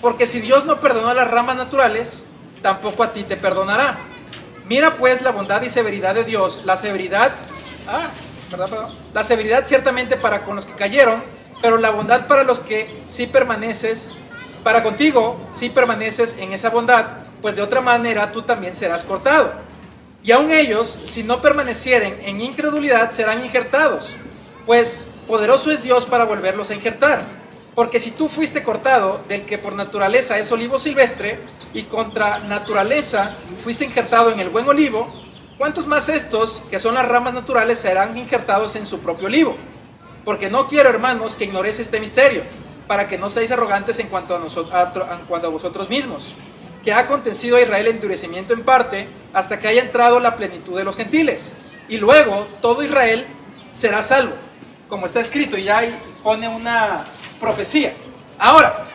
Speaker 1: porque si Dios no perdonó a las ramas naturales, tampoco a ti te perdonará. Mira pues la bondad y severidad de Dios, la severidad ciertamente para con los que cayeron, pero la bondad para los que sí permaneces, para contigo sí permaneces en esa bondad, pues de otra manera tú también serás cortado. Y aun ellos, si no permanecieren en incredulidad, serán injertados, pues poderoso es Dios para volverlos a injertar. Porque si tú fuiste cortado del que por naturaleza es olivo silvestre, y contra naturaleza fuiste injertado en el buen olivo, ¿cuántos más estos, que son las ramas naturales, serán injertados en su propio olivo? Porque no quiero, hermanos, que ignoréis este misterio, para que no seáis arrogantes en cuanto a vosotros mismos, que ha acontecido a Israel endurecimiento en parte, hasta que haya entrado la plenitud de los gentiles, y luego todo Israel será salvo, como está escrito, y ya ahí pone una profecía. Ahora,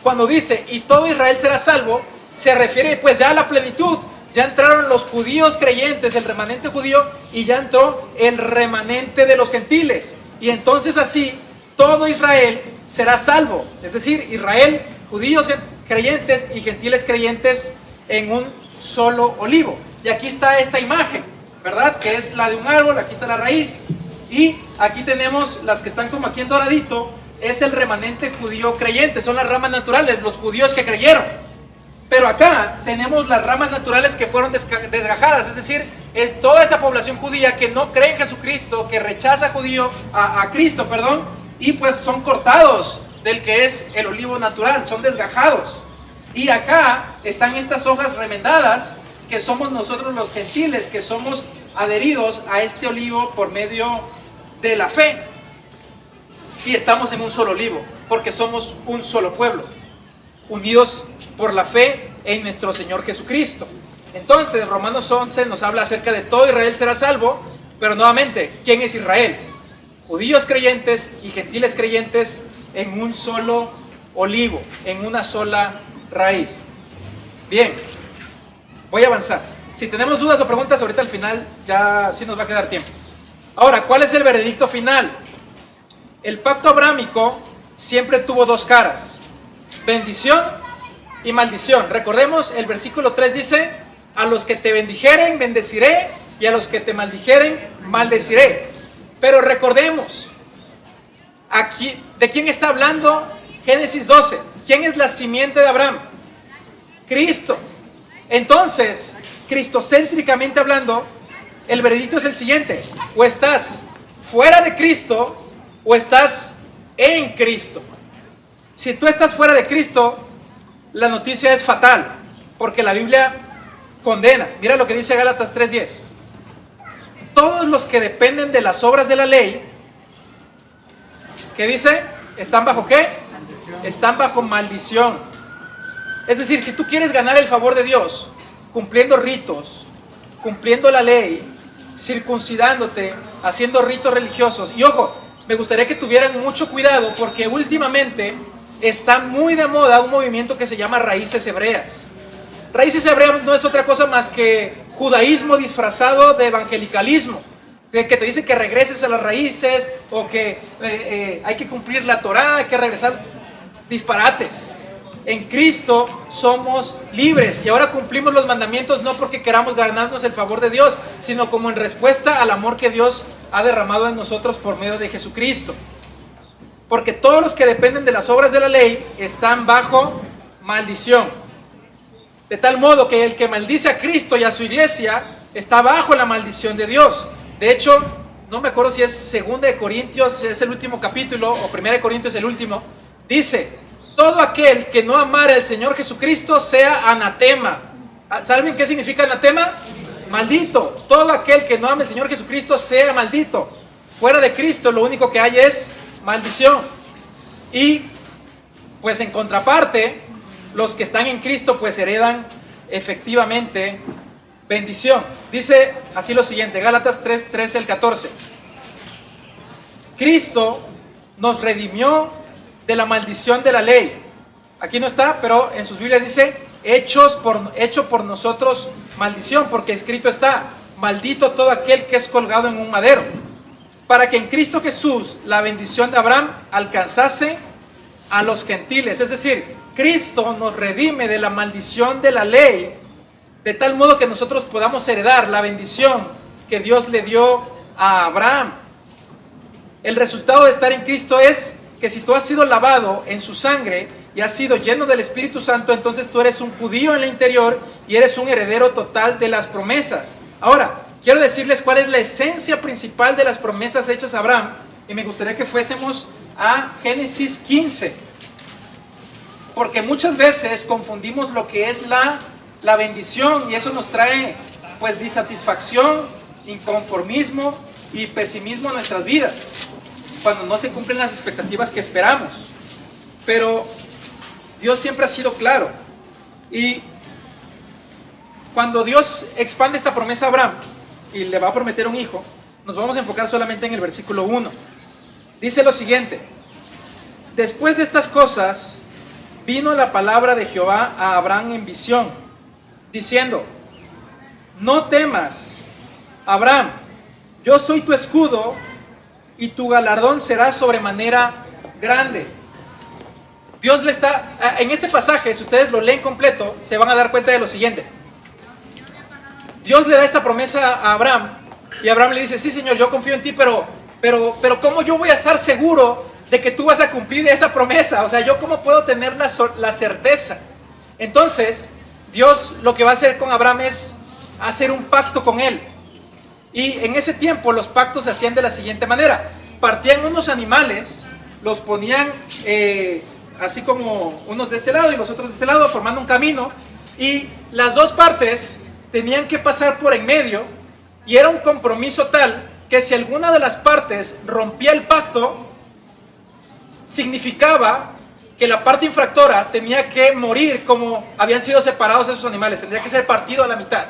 Speaker 1: cuando dice, y todo Israel será salvo, se refiere pues ya a la plenitud. Ya entraron los judíos creyentes, el remanente judío, y ya entró el remanente de los gentiles. Y entonces así, todo Israel será salvo. Es decir, Israel, judíos creyentes y gentiles creyentes en un solo olivo. Y aquí está esta imagen, ¿verdad? Que es la de un árbol, aquí está la raíz. Y aquí tenemos las que están como aquí en doradito, es el remanente judío creyente, son las ramas naturales, los judíos que creyeron. Pero acá tenemos las ramas naturales que fueron desgajadas, es decir, es toda esa población judía que no cree en Jesucristo, que rechaza a Cristo, y pues son cortados del que es el olivo natural, son desgajados. Y acá están estas hojas remendadas, que somos nosotros los gentiles, que somos adheridos a este olivo por medio de la fe. Y estamos en un solo olivo, porque somos un solo pueblo, unidos por la fe en nuestro Señor Jesucristo. Entonces, Romanos 11 nos habla acerca de todo Israel será salvo, pero nuevamente, ¿quién es Israel? Judíos creyentes y gentiles creyentes en un solo olivo, en una sola raíz. Bien, voy a avanzar. Si tenemos dudas o preguntas, ahorita al final ya sí nos va a quedar tiempo. Ahora, ¿cuál es el veredicto final? El pacto abrámico siempre tuvo dos caras: bendición y maldición. Recordemos, el versículo 3 dice, a los que te bendijeren, bendeciré, y a los que te maldijeren, maldeciré. Pero recordemos, aquí, ¿de quién está hablando Génesis 12? ¿Quién es la simiente de Abraham? Cristo. Entonces, cristocéntricamente hablando, el veredicto es el siguiente: o estás fuera de Cristo, o estás en Cristo. Si tú estás fuera de Cristo, la noticia es fatal, porque la Biblia condena. Mira lo que dice Gálatas 3:10. Todos los que dependen de las obras de la ley, ¿qué dice? ¿Están bajo qué? Están bajo maldición. Es decir, si tú quieres ganar el favor de Dios, cumpliendo ritos, cumpliendo la ley, circuncidándote, haciendo ritos religiosos, y ojo, me gustaría que tuvieran mucho cuidado, porque últimamente está muy de moda un movimiento que se llama Raíces Hebreas. Raíces Hebreas no es otra cosa más que judaísmo disfrazado de evangelicalismo, que te dice que regreses a las raíces, o que hay que cumplir la Torá, hay que regresar. Disparates. En Cristo somos libres, y ahora cumplimos los mandamientos no porque queramos ganarnos el favor de Dios, sino como en respuesta al amor que Dios ha derramado en nosotros por medio de Jesucristo. Porque todos los que dependen de las obras de la ley están bajo maldición. De tal modo que el que maldice a Cristo y a su iglesia está bajo la maldición de Dios. De hecho, no me acuerdo si es 2 de Corintios, es el último capítulo, o 1 de Corintios el último, dice: todo aquel que no amare al Señor Jesucristo sea anatema. ¿Saben qué significa anatema? Maldito. Todo aquel que no ame al Señor Jesucristo sea maldito. Fuera de Cristo lo único que hay es maldición. Y pues en contraparte, los que están en Cristo pues heredan efectivamente bendición. Dice así lo siguiente, Gálatas 3:13 al 14. Cristo nos redimió de la maldición de la ley. Aquí no está, pero en sus Biblias dice hecho por nosotros maldición, porque escrito está: maldito todo aquel que es colgado en un madero, para que en Cristo Jesús la bendición de Abraham alcanzase a los gentiles. Es decir, Cristo nos redime de la maldición de la ley, de tal modo que nosotros podamos heredar la bendición que Dios le dio a Abraham. El resultado de estar en Cristo es que si tú has sido lavado en su sangre y has sido lleno del Espíritu Santo, entonces tú eres un judío en el interior y eres un heredero total de las promesas. Ahora, quiero decirles cuál es la esencia principal de las promesas hechas a Abraham, y me gustaría que fuésemos a Génesis 15, porque muchas veces confundimos lo que es la bendición, y eso nos trae pues disatisfacción, inconformismo y pesimismo en nuestras vidas, cuando no se cumplen las expectativas que esperamos. Pero Dios siempre ha sido claro, y cuando Dios expande esta promesa a Abraham y le va a prometer un hijo, nos vamos a enfocar solamente en el versículo 1. Dice lo siguiente: después de estas cosas, vino la palabra de Jehová a Abraham en visión, diciendo: no temas, Abraham, yo soy tu escudo, y tu galardón será sobremanera grande. Dios le está, en este pasaje, si ustedes lo leen completo, se van a dar cuenta de lo siguiente. Dios le da esta promesa a Abraham, y Abraham le dice: sí, Señor, yo confío en ti, pero ¿cómo yo voy a estar seguro de que tú vas a cumplir esa promesa? O sea, ¿yo cómo puedo tener la certeza? Entonces, Dios lo que va a hacer con Abraham es hacer un pacto con él. Y en ese tiempo los pactos se hacían de la siguiente manera: partían unos animales, los ponían así como unos de este lado y los otros de este lado, formando un camino, y las dos partes tenían que pasar por en medio, y era un compromiso tal que si alguna de las partes rompía el pacto, significaba que la parte infractora tenía que morir como habían sido separados esos animales, tendría que ser partido a la mitad.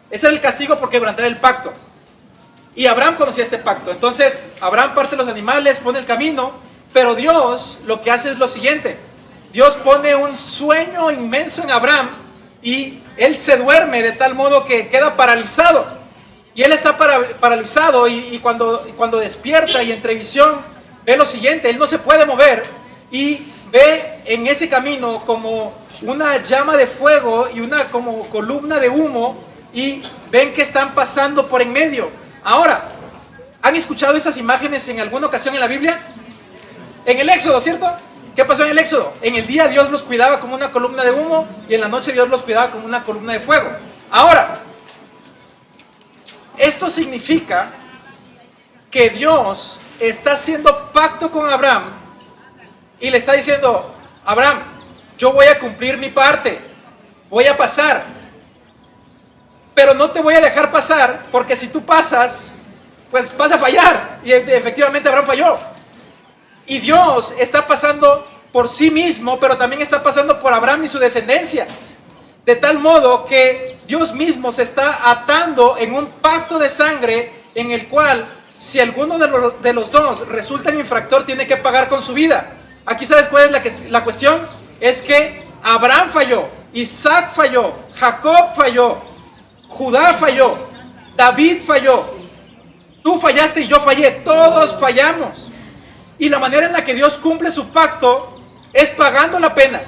Speaker 1: Ese era el castigo por quebrantar el pacto. Y Abraham conocía este pacto. Entonces Abraham parte los animales, pone el camino, pero Dios lo que hace es lo siguiente: Dios pone un sueño inmenso en Abraham, y él se duerme de tal modo que queda paralizado. Y él está paralizado, y cuando despierta y entre visión ve lo siguiente: él no se puede mover, y ve en ese camino como una llama de fuego y una como columna de humo, y ven que están pasando por en medio. Ahora, ¿han escuchado esas imágenes en alguna ocasión en la Biblia? En el Éxodo, ¿cierto? ¿Qué pasó en el Éxodo? En el día Dios los cuidaba como una columna de humo, y en la noche Dios los cuidaba como una columna de fuego. Ahora, esto significa que Dios está haciendo pacto con Abraham y le está diciendo: Abraham, yo voy a cumplir mi parte, voy a pasar, pero no te voy a dejar pasar, porque si tú pasas, pues vas a fallar. Y efectivamente Abraham falló. Y Dios está pasando por sí mismo, pero también está pasando por Abraham y su descendencia, de tal modo que Dios mismo se está atando en un pacto de sangre, en el cual si alguno de los dos resulta en infractor, tiene que pagar con su vida. Aquí, ¿sabes cuál es la cuestión? Es que Abraham falló, Isaac falló, Jacob falló, Judá falló, David falló, tú fallaste y yo fallé, todos fallamos. Y la manera en la que Dios cumple su pacto es pagando la pena.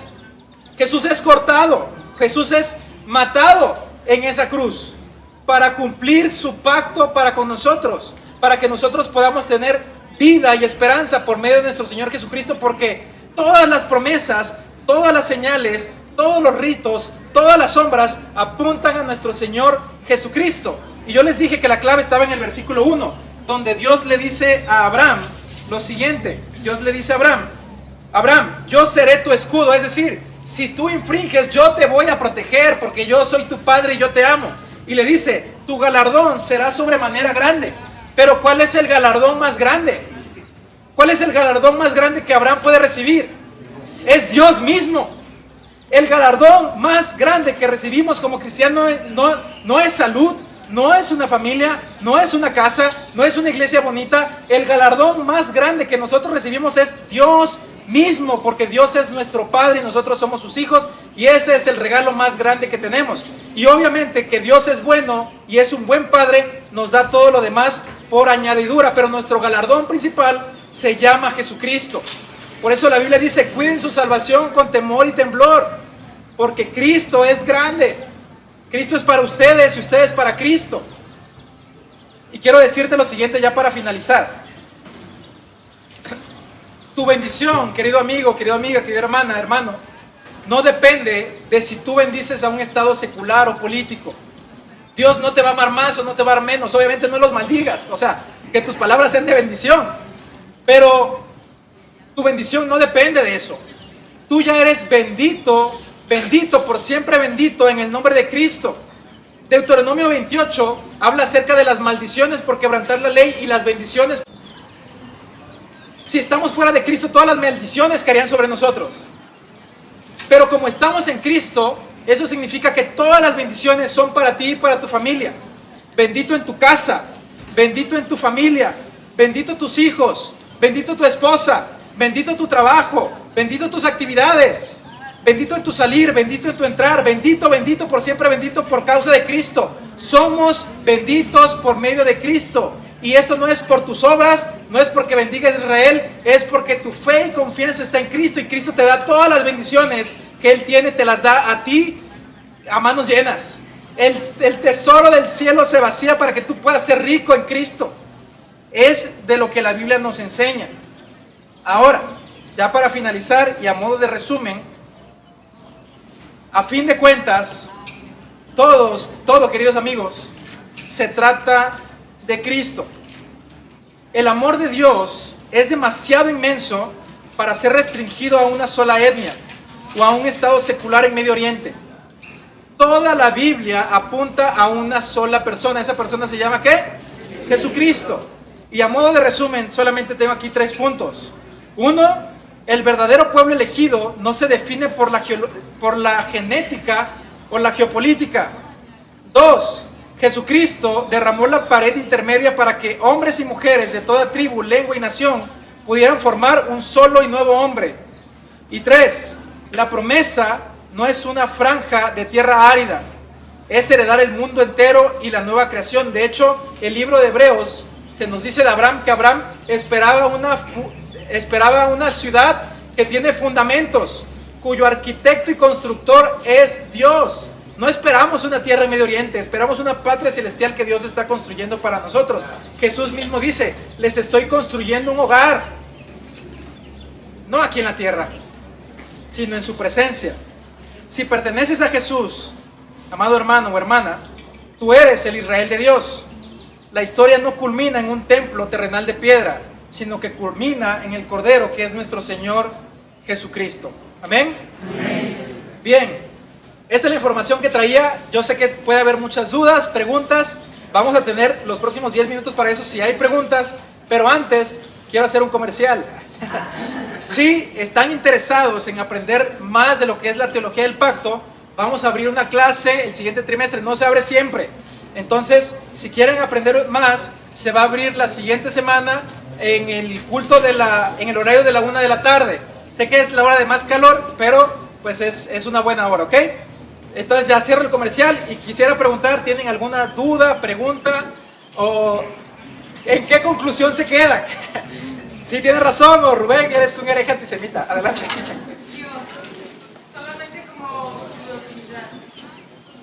Speaker 1: Jesús es cortado, Jesús es matado en esa cruz para cumplir su pacto para con nosotros, para que nosotros podamos tener vida y esperanza por medio de nuestro Señor Jesucristo, porque todas las promesas, todas las señales, todos los ritos, todas las sombras apuntan a nuestro Señor Jesucristo. Y yo les dije que la clave estaba en el versículo 1, donde Dios le dice a Abraham lo siguiente. Dios le dice a Abraham: Abraham, yo seré tu escudo, es decir, si tú infringes, yo te voy a proteger, porque yo soy tu padre y yo te amo. Y le dice: tu galardón será sobremanera grande. Pero ¿cuál es el galardón más grande? ¿Cuál es el galardón más grande que Abraham puede recibir? Es Dios mismo. El galardón más grande que recibimos como cristianos no es salud, no es una familia, no es una casa, no es una iglesia bonita. El galardón más grande que nosotros recibimos es Dios mismo, porque Dios es nuestro Padre y nosotros somos sus hijos, y ese es el regalo más grande que tenemos. Y obviamente que Dios es bueno y es un buen Padre, nos da todo lo demás por añadidura, pero nuestro galardón principal se llama Jesucristo. Por eso la Biblia dice: cuiden su salvación con temor y temblor, porque Cristo es grande. Cristo es para ustedes y ustedes para Cristo. Y quiero decirte lo siguiente ya para finalizar: tu bendición, querido amigo, querida amiga, querida hermana, hermano, no depende de si tú bendices a un estado secular o político. Dios no te va a amar más o no te va a amar menos. Obviamente no los maldigas, o sea, que tus palabras sean de bendición, pero tu bendición no depende de eso. Tú ya eres bendito, bendito, por siempre bendito en el nombre de Cristo. Deuteronomio 28 habla acerca de las maldiciones por quebrantar la ley y las bendiciones. Si estamos fuera de Cristo, todas las maldiciones caerían sobre nosotros. Pero como estamos en Cristo, eso significa que todas las bendiciones son para ti y para tu familia. Bendito en tu casa, bendito en tu familia, bendito tus hijos, bendito tu esposa, bendito tu trabajo, bendito tus actividades, bendito en tu salir, bendito en tu entrar, bendito, bendito por siempre, bendito por causa de Cristo. Somos benditos por medio de Cristo. Y esto no es por tus obras, no es porque bendigas a Israel, es porque tu fe y confianza está en Cristo, y Cristo te da todas las bendiciones que Él tiene, te las da a ti a manos llenas. El tesoro del cielo se vacía para que tú puedas ser rico en Cristo. Es de lo que la Biblia nos enseña. Ahora, ya para finalizar y a modo de resumen, a fin de cuentas, todo, queridos amigos, se trata de Cristo. El amor de Dios es demasiado inmenso para ser restringido a una sola etnia o a un estado secular en Medio Oriente. Toda la Biblia apunta a una sola persona. Esa persona se llama ¿qué? Jesucristo. Y a modo de resumen, solamente tengo aquí 3 puntos. 1, el verdadero pueblo elegido no se define por la genética o la geopolítica. 2, Jesucristo derramó la pared intermedia para que hombres y mujeres de toda tribu, lengua y nación pudieran formar un solo y nuevo hombre. Y 3, la promesa no es una franja de tierra árida, es heredar el mundo entero y la nueva creación. De hecho, el libro de Hebreos se nos dice de Abraham que Abraham esperaba una ciudad que tiene fundamentos, cuyo arquitecto y constructor es Dios. No esperamos una tierra en Medio Oriente, esperamos una patria celestial que Dios está construyendo para nosotros. Jesús mismo dice, les estoy construyendo un hogar, no aquí en la tierra, sino en su presencia. Si perteneces a Jesús, amado hermano o hermana, tú eres el Israel de Dios. La historia no culmina en un templo terrenal de piedra, sino que culmina en el Cordero, que es nuestro Señor Jesucristo. ¿Amén? Amén. Bien, esta es la información que traía. Yo sé que puede haber muchas dudas, preguntas. Vamos a tener los próximos 10 minutos para eso si hay preguntas, pero antes quiero hacer un comercial. Si están interesados en aprender más de lo que es la teología del pacto, vamos a abrir una clase el siguiente trimestre. No se abre siempre. Entonces, si quieren aprender más, se va a abrir la siguiente semana en el culto en el horario de la 1 de la tarde. Sé que es la hora de más calor, pero pues es una buena hora, ¿ok? Entonces ya cierro el comercial y quisiera preguntar, ¿tienen alguna duda, pregunta o en qué conclusión se quedan? Sí, tienes razón, o Rubén, eres un hereje antisemita. Adelante.
Speaker 2: Solamente como curiosidad,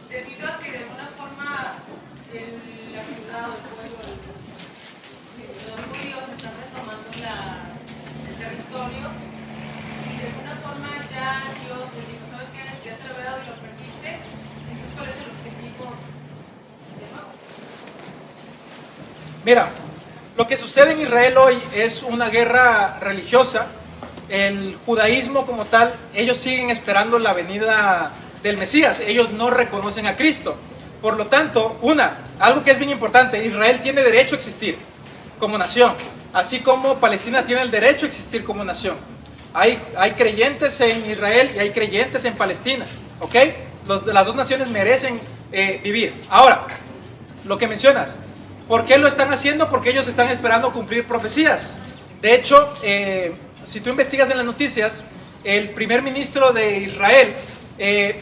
Speaker 2: debido a que de alguna forma en la ciudad o el pueblo, los judíos están retomando el territorio, y de alguna forma ya Dios les dijo, ¿sabes qué? Ya te lo he dado y lo perdiste, entonces ¿cuál es el objetivo de nuevo?
Speaker 1: Mira, lo que sucede en Israel hoy es una guerra religiosa. El judaísmo como tal, ellos siguen esperando la venida del Mesías. Ellos no reconocen a Cristo. Por lo tanto, algo que es bien importante, Israel tiene derecho a existir como nación, así como Palestina tiene el derecho a existir como nación. Hay creyentes en Israel y hay creyentes en Palestina, ¿ok? Las dos naciones merecen vivir. Ahora, lo que mencionas, ¿por qué lo están haciendo? Porque ellos están esperando cumplir profecías. De hecho, si tú investigas en las noticias, el primer ministro de Israel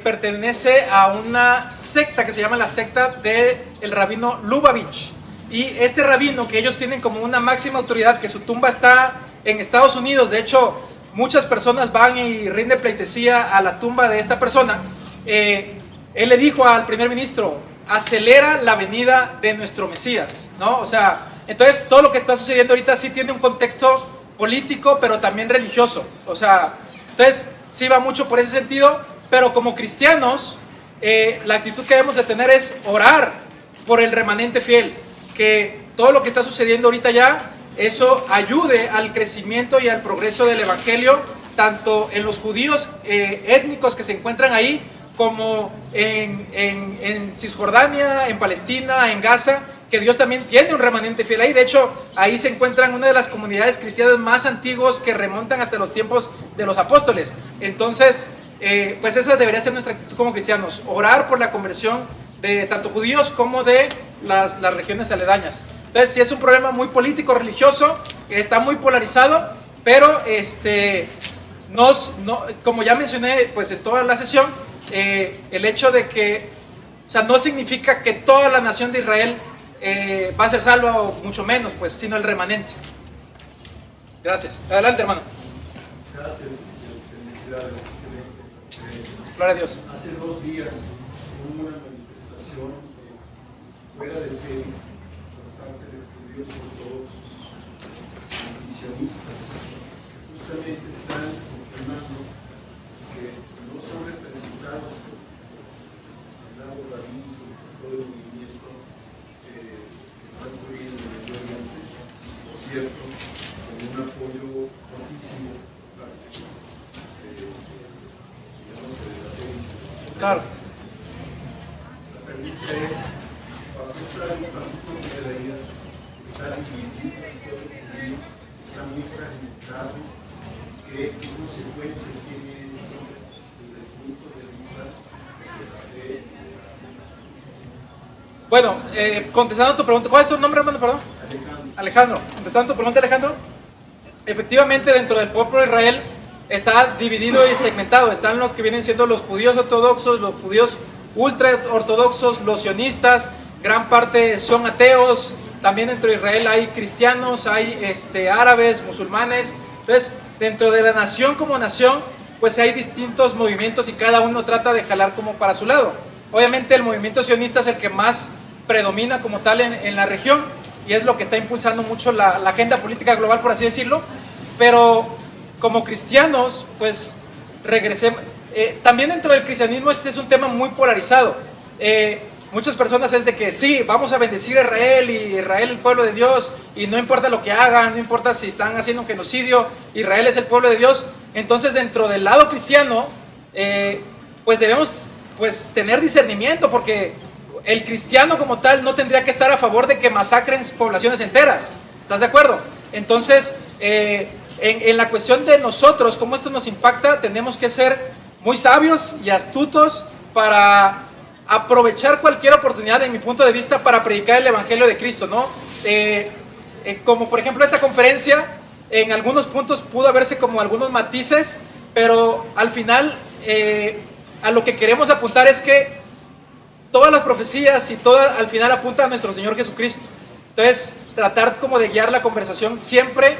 Speaker 1: pertenece a una secta que se llama la secta del rabino Lubavitch. Y este rabino, que ellos tienen como una máxima autoridad, que su tumba está en Estados Unidos, de hecho, muchas personas van y rinden pleitesía a la tumba de esta persona. Él le dijo al primer ministro, acelera la venida de nuestro Mesías, ¿no? O sea, entonces todo lo que está sucediendo ahorita sí tiene un contexto político, pero también religioso. O sea, entonces sí va mucho por ese sentido, pero como cristianos, la actitud que debemos de tener es orar por el remanente fiel, que todo lo que está sucediendo ahorita ya, eso ayude al crecimiento y al progreso del evangelio, tanto en los judíos étnicos que se encuentran ahí, como en Cisjordania, en Palestina, en Gaza, que Dios también tiene un remanente fiel ahí. De hecho, ahí se encuentran una de las comunidades cristianas más antiguas que remontan hasta los tiempos de los apóstoles. Entonces, pues esa debería ser nuestra actitud como cristianos, orar por la conversión de tanto judíos como de las regiones aledañas. Entonces, sí es un problema muy político, religioso, está muy polarizado, pero como ya mencioné pues en toda la sesión, el hecho de que, o sea, no significa que toda la nación de Israel va a ser salva, o mucho menos, pues, sino el remanente. Gracias. Adelante, hermano.
Speaker 3: Gracias, felicidades, excelente.
Speaker 1: Gloria a Dios.
Speaker 3: Hace 2 días hubo una manifestación fuera de serie por parte de judíos ortodoxos, misionistas, que justamente están confirmando que no son representados por el lado rabínico, por todo el movimiento que está ocurriendo en el Medio Oriente, por cierto, con un apoyo fortísimo por parte digamos, de la serie.
Speaker 1: Claro.
Speaker 3: La pregunta es, ¿bajo esta línea tú considerarías que está dividido el pueblo judío, está muy fragmentado? ¿Qué consecuencias tiene esto desde el punto de vista de la fe?
Speaker 1: Bueno, contestando a tu pregunta, ¿cuál es tu nombre, hermano? Perdón. Alejandro. Contestando a tu pregunta, Alejandro. Efectivamente, dentro del pueblo de Israel está dividido y segmentado. Están los que vienen siendo los judíos ortodoxos, los judíos ultra ortodoxos, los sionistas, gran parte son ateos. También dentro de Israel hay cristianos, hay árabes, musulmanes. Entonces, dentro de la nación como nación, pues hay distintos movimientos y cada uno trata de jalar como para su lado. Obviamente el movimiento sionista es el que más predomina como tal en la región y es lo que está impulsando mucho la agenda política global, por así decirlo. Pero como cristianos, pues regresemos. También dentro del cristianismo este es un tema muy polarizado. Muchas personas es de que sí, vamos a bendecir a Israel y Israel el pueblo de Dios y no importa lo que hagan, no importa si están haciendo un genocidio, Israel es el pueblo de Dios. Entonces dentro del lado cristiano, pues debemos pues tener discernimiento, porque el cristiano como tal no tendría que estar a favor de que masacren poblaciones enteras. ¿Estás de acuerdo? Entonces, en la cuestión de nosotros, cómo esto nos impacta, tenemos que ser muy sabios y astutos para aprovechar cualquier oportunidad, en mi punto de vista, para predicar el Evangelio de Cristo, ¿no? Como por ejemplo esta conferencia, en algunos puntos pudo haberse como algunos matices, pero al final a lo que queremos apuntar es que todas las profecías y todas al final apuntan a nuestro Señor Jesucristo. Entonces, tratar como de guiar la conversación siempre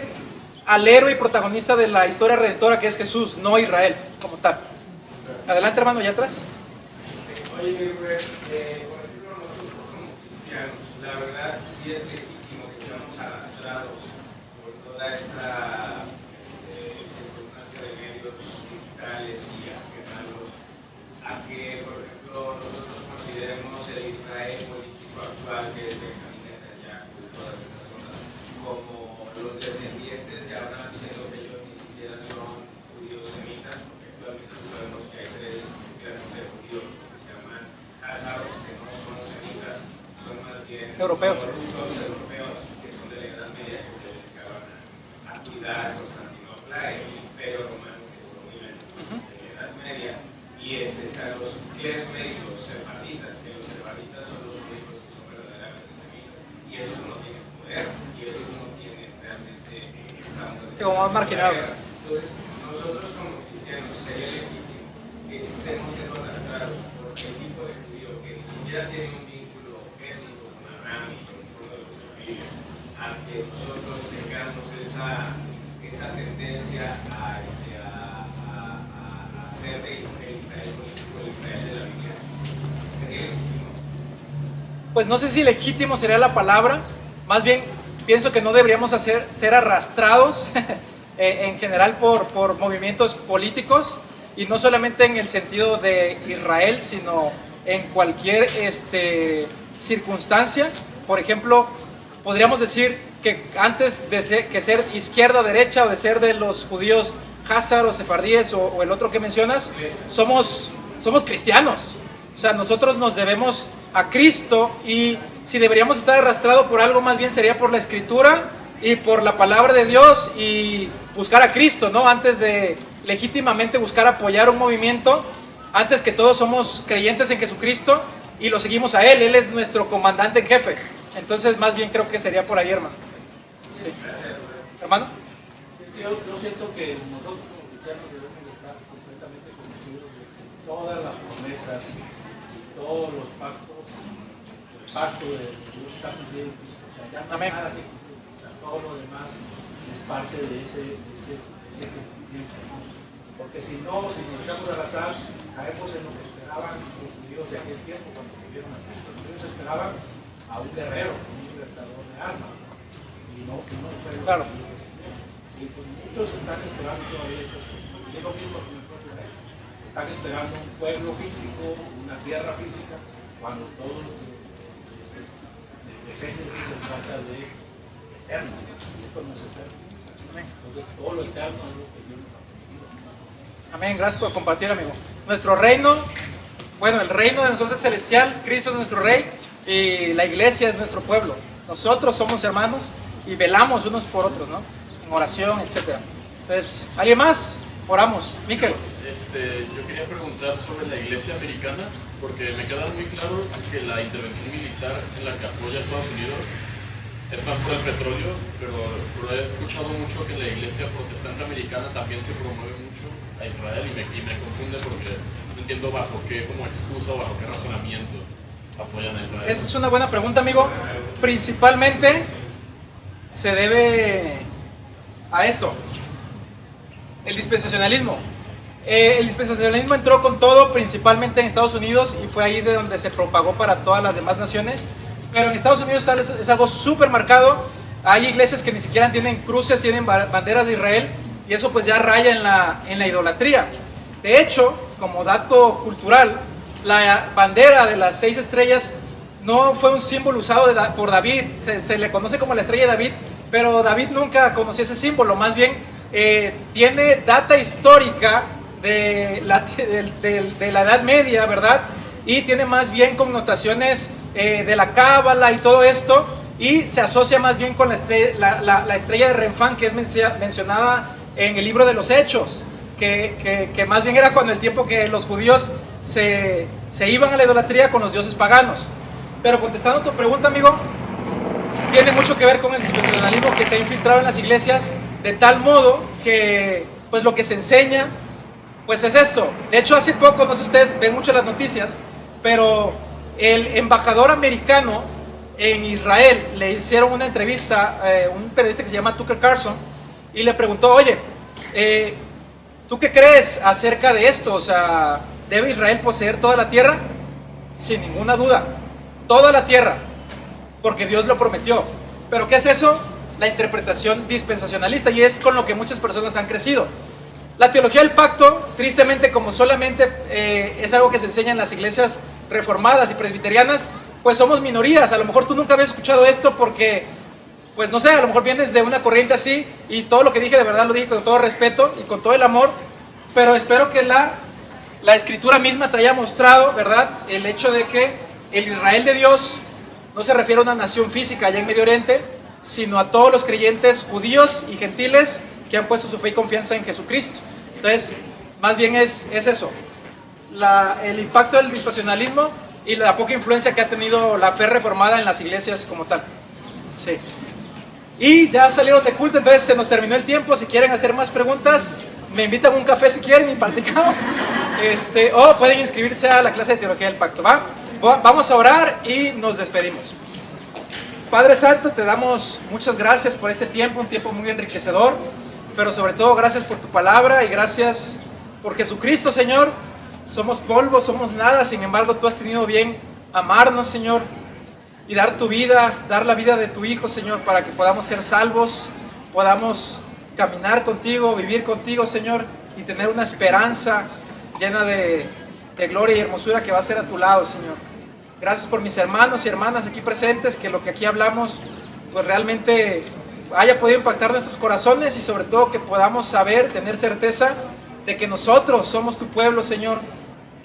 Speaker 1: al héroe y protagonista de la historia redentora, que es Jesús, no Israel como tal. Adelante, hermano, allá atrás.
Speaker 4: Oye, por ejemplo, nosotros como cristianos, la verdad sí es legítimo que seamos arrastrados por toda esta circunstancia de medios digitales y ajenados a que, por ejemplo, nosotros consideremos el Israel político actual, que es Benjamín Netanyahu y todas estas cosas, como los descendientes de Abraham, siendo que ellos ni siquiera son judíos semitas, porque actualmente sabemos que hay 3 clases de judíos que se llaman hazaros, que no son semitas, son más bien
Speaker 1: europeos,
Speaker 4: rusos europeos, que son de la Edad Media, que se dedicaban a cuidar a Constantinopla, el imperio romano que duró 1000 años de la Edad Media, y están los klesme y los sefarditas, que los sefarditas son los únicos que son verdaderamente semitas, y esos no tienen poder, y esos no tienen realmente
Speaker 1: sí, como más marginados.
Speaker 4: Entonces, nosotros como cristianos sería legítimo que estemos siendo arrastrados por el tipo de judío que ni siquiera tiene un vínculo étnico con Abraham y con el pueblo de los familia, a que nosotros tengamos esa tendencia a hacer de Israel político, el Israel de la Biblia. ¿Sería legítimo?
Speaker 1: Pues no sé si legítimo sería la palabra, más bien pienso que no deberíamos ser arrastrados en general por movimientos políticos, y no solamente en el sentido de Israel, sino en cualquier circunstancia. Por ejemplo, podríamos decir que antes de ser izquierda o derecha, o de ser de los judíos házaros, sefardíes o el otro que mencionas, somos somos cristianos. O sea, nosotros nos debemos a Cristo, y si deberíamos estar arrastrados por algo, más bien sería por la Escritura y por la palabra de Dios, y buscar a Cristo, ¿no? Antes de legítimamente buscar apoyar un movimiento. Antes que todos somos creyentes en Jesucristo y lo seguimos a Él. Él es nuestro comandante en jefe. Entonces, más bien creo que sería por ahí, hermano. Sí. ¿Hermano?
Speaker 5: Yo siento que nosotros como cristianos debemos estar completamente convencidos de que todas las promesas, todos los pactos, el pacto de Dios está cumplido en Cristo. O sea, ya no hay nada que cumplir. O sea, todo lo demás es parte de ese cumplimiento. Porque si no, si nos dejamos de arrastrar, caemos en lo que esperaban los judíos de aquel tiempo cuando vivieron a Cristo. Ellos esperaban a un guerrero, un libertador de armas, y no fue lo
Speaker 1: Claro.
Speaker 5: que y pues muchos están esperando todavía esas cosas. Y es lo mismo con el pueblo de Israel. Están esperando un pueblo físico, una tierra física, cuando todo desde Génesis se trata de eterno. Y esto no es eterno. Entonces todo lo eterno es lo que Dios nos ha prometido.
Speaker 1: Amén, gracias por compartir, amigo. Nuestro reino, bueno, el reino de nosotros es celestial, Cristo es nuestro rey, y la iglesia es nuestro pueblo. Nosotros somos hermanos y velamos unos por otros, ¿no? En oración, etc. Entonces, ¿alguien más? Oramos. Miquel.
Speaker 6: Yo quería preguntar sobre la iglesia americana, porque me queda muy claro que la intervención militar en la que apoya a Estados Unidos es más por el petróleo, pero he escuchado mucho que en la iglesia protestante americana también se promueve mucho a Israel, y me confunde porque no entiendo bajo qué como excusa o bajo qué razonamiento apoyan a Israel.
Speaker 1: Esa es una buena pregunta, amigo. Principalmente se debe a esto, el dispensacionalismo. El dispensacionalismo entró con todo, principalmente en Estados Unidos, y fue ahí de donde se propagó para todas las demás naciones. Pero en Estados Unidos es algo súper marcado. Hay iglesias que ni siquiera tienen cruces, tienen banderas de Israel, y eso pues ya raya en la idolatría. De hecho, como dato cultural, la bandera de las 6 estrellas no fue un símbolo usado por David. Se le conoce como la estrella de David, pero David nunca conoció ese símbolo. Más bien tiene data histórica de la Edad Media, ¿verdad? Y tiene más bien connotaciones de la cábala y todo esto, y se asocia más bien con la estrella de Renfán, que es mencionada en el libro de los Hechos, que más bien era cuando el tiempo que los judíos se iban a la idolatría con los dioses paganos. Pero contestando tu pregunta, amigo, tiene mucho que ver con el dispensacionalismo que se ha infiltrado en las iglesias, de tal modo que pues lo que se enseña pues es esto. De hecho, hace poco, no sé si ustedes ven mucho las noticias, pero el embajador americano en Israel le hicieron una entrevista, un periodista que se llama Tucker Carlson, y le preguntó: oye, ¿tú qué crees acerca de esto? O sea, ¿debe Israel poseer toda la tierra? Sin ninguna duda, toda la tierra, porque Dios lo prometió. ¿Pero qué es eso? La interpretación dispensacionalista, y es con lo que muchas personas han crecido. La teología del pacto, tristemente, como solamente es algo que se enseña en las iglesias reformadas y presbiterianas, pues somos minorías. A lo mejor tú nunca habías escuchado esto porque, pues no sé, a lo mejor vienes de una corriente así, y todo lo que dije de verdad lo dije con todo respeto y con todo el amor, pero espero que la escritura misma te haya mostrado, ¿verdad?, el hecho de que el Israel de Dios no se refiere a una nación física allá en Medio Oriente, sino a todos los creyentes judíos y gentiles que han puesto su fe y confianza en Jesucristo. Entonces, más bien es eso, el impacto del dispensacionalismo y la poca influencia que ha tenido la fe reformada en las iglesias como tal. Sí. Y ya salieron de culto, entonces se nos terminó el tiempo. Si quieren hacer más preguntas, me invitan a un café si quieren y platicamos. O pueden inscribirse a la clase de teología del pacto, ¿va? Vamos a orar y nos despedimos. Padre Santo, te damos muchas gracias por este tiempo, un tiempo muy enriquecedor, pero sobre todo gracias por tu palabra y gracias por Jesucristo, Señor. Somos polvo, somos nada, sin embargo tú has tenido bien amarnos, Señor, y dar tu vida, dar la vida de tu Hijo, Señor, para que podamos ser salvos, podamos caminar contigo, vivir contigo, Señor, y tener una esperanza llena de gloria y hermosura que va a ser a tu lado, Señor. Gracias por mis hermanos y hermanas aquí presentes, que lo que aquí hablamos pues realmente haya podido impactar nuestros corazones, y sobre todo que podamos saber, tener certeza de que nosotros somos tu pueblo, Señor,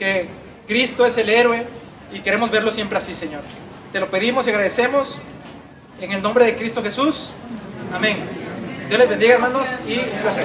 Speaker 1: que Cristo es el héroe y queremos verlo siempre así, Señor. Te lo pedimos y agradecemos en el nombre de Cristo Jesús. Amén. Dios les bendiga, hermanos, y un placer.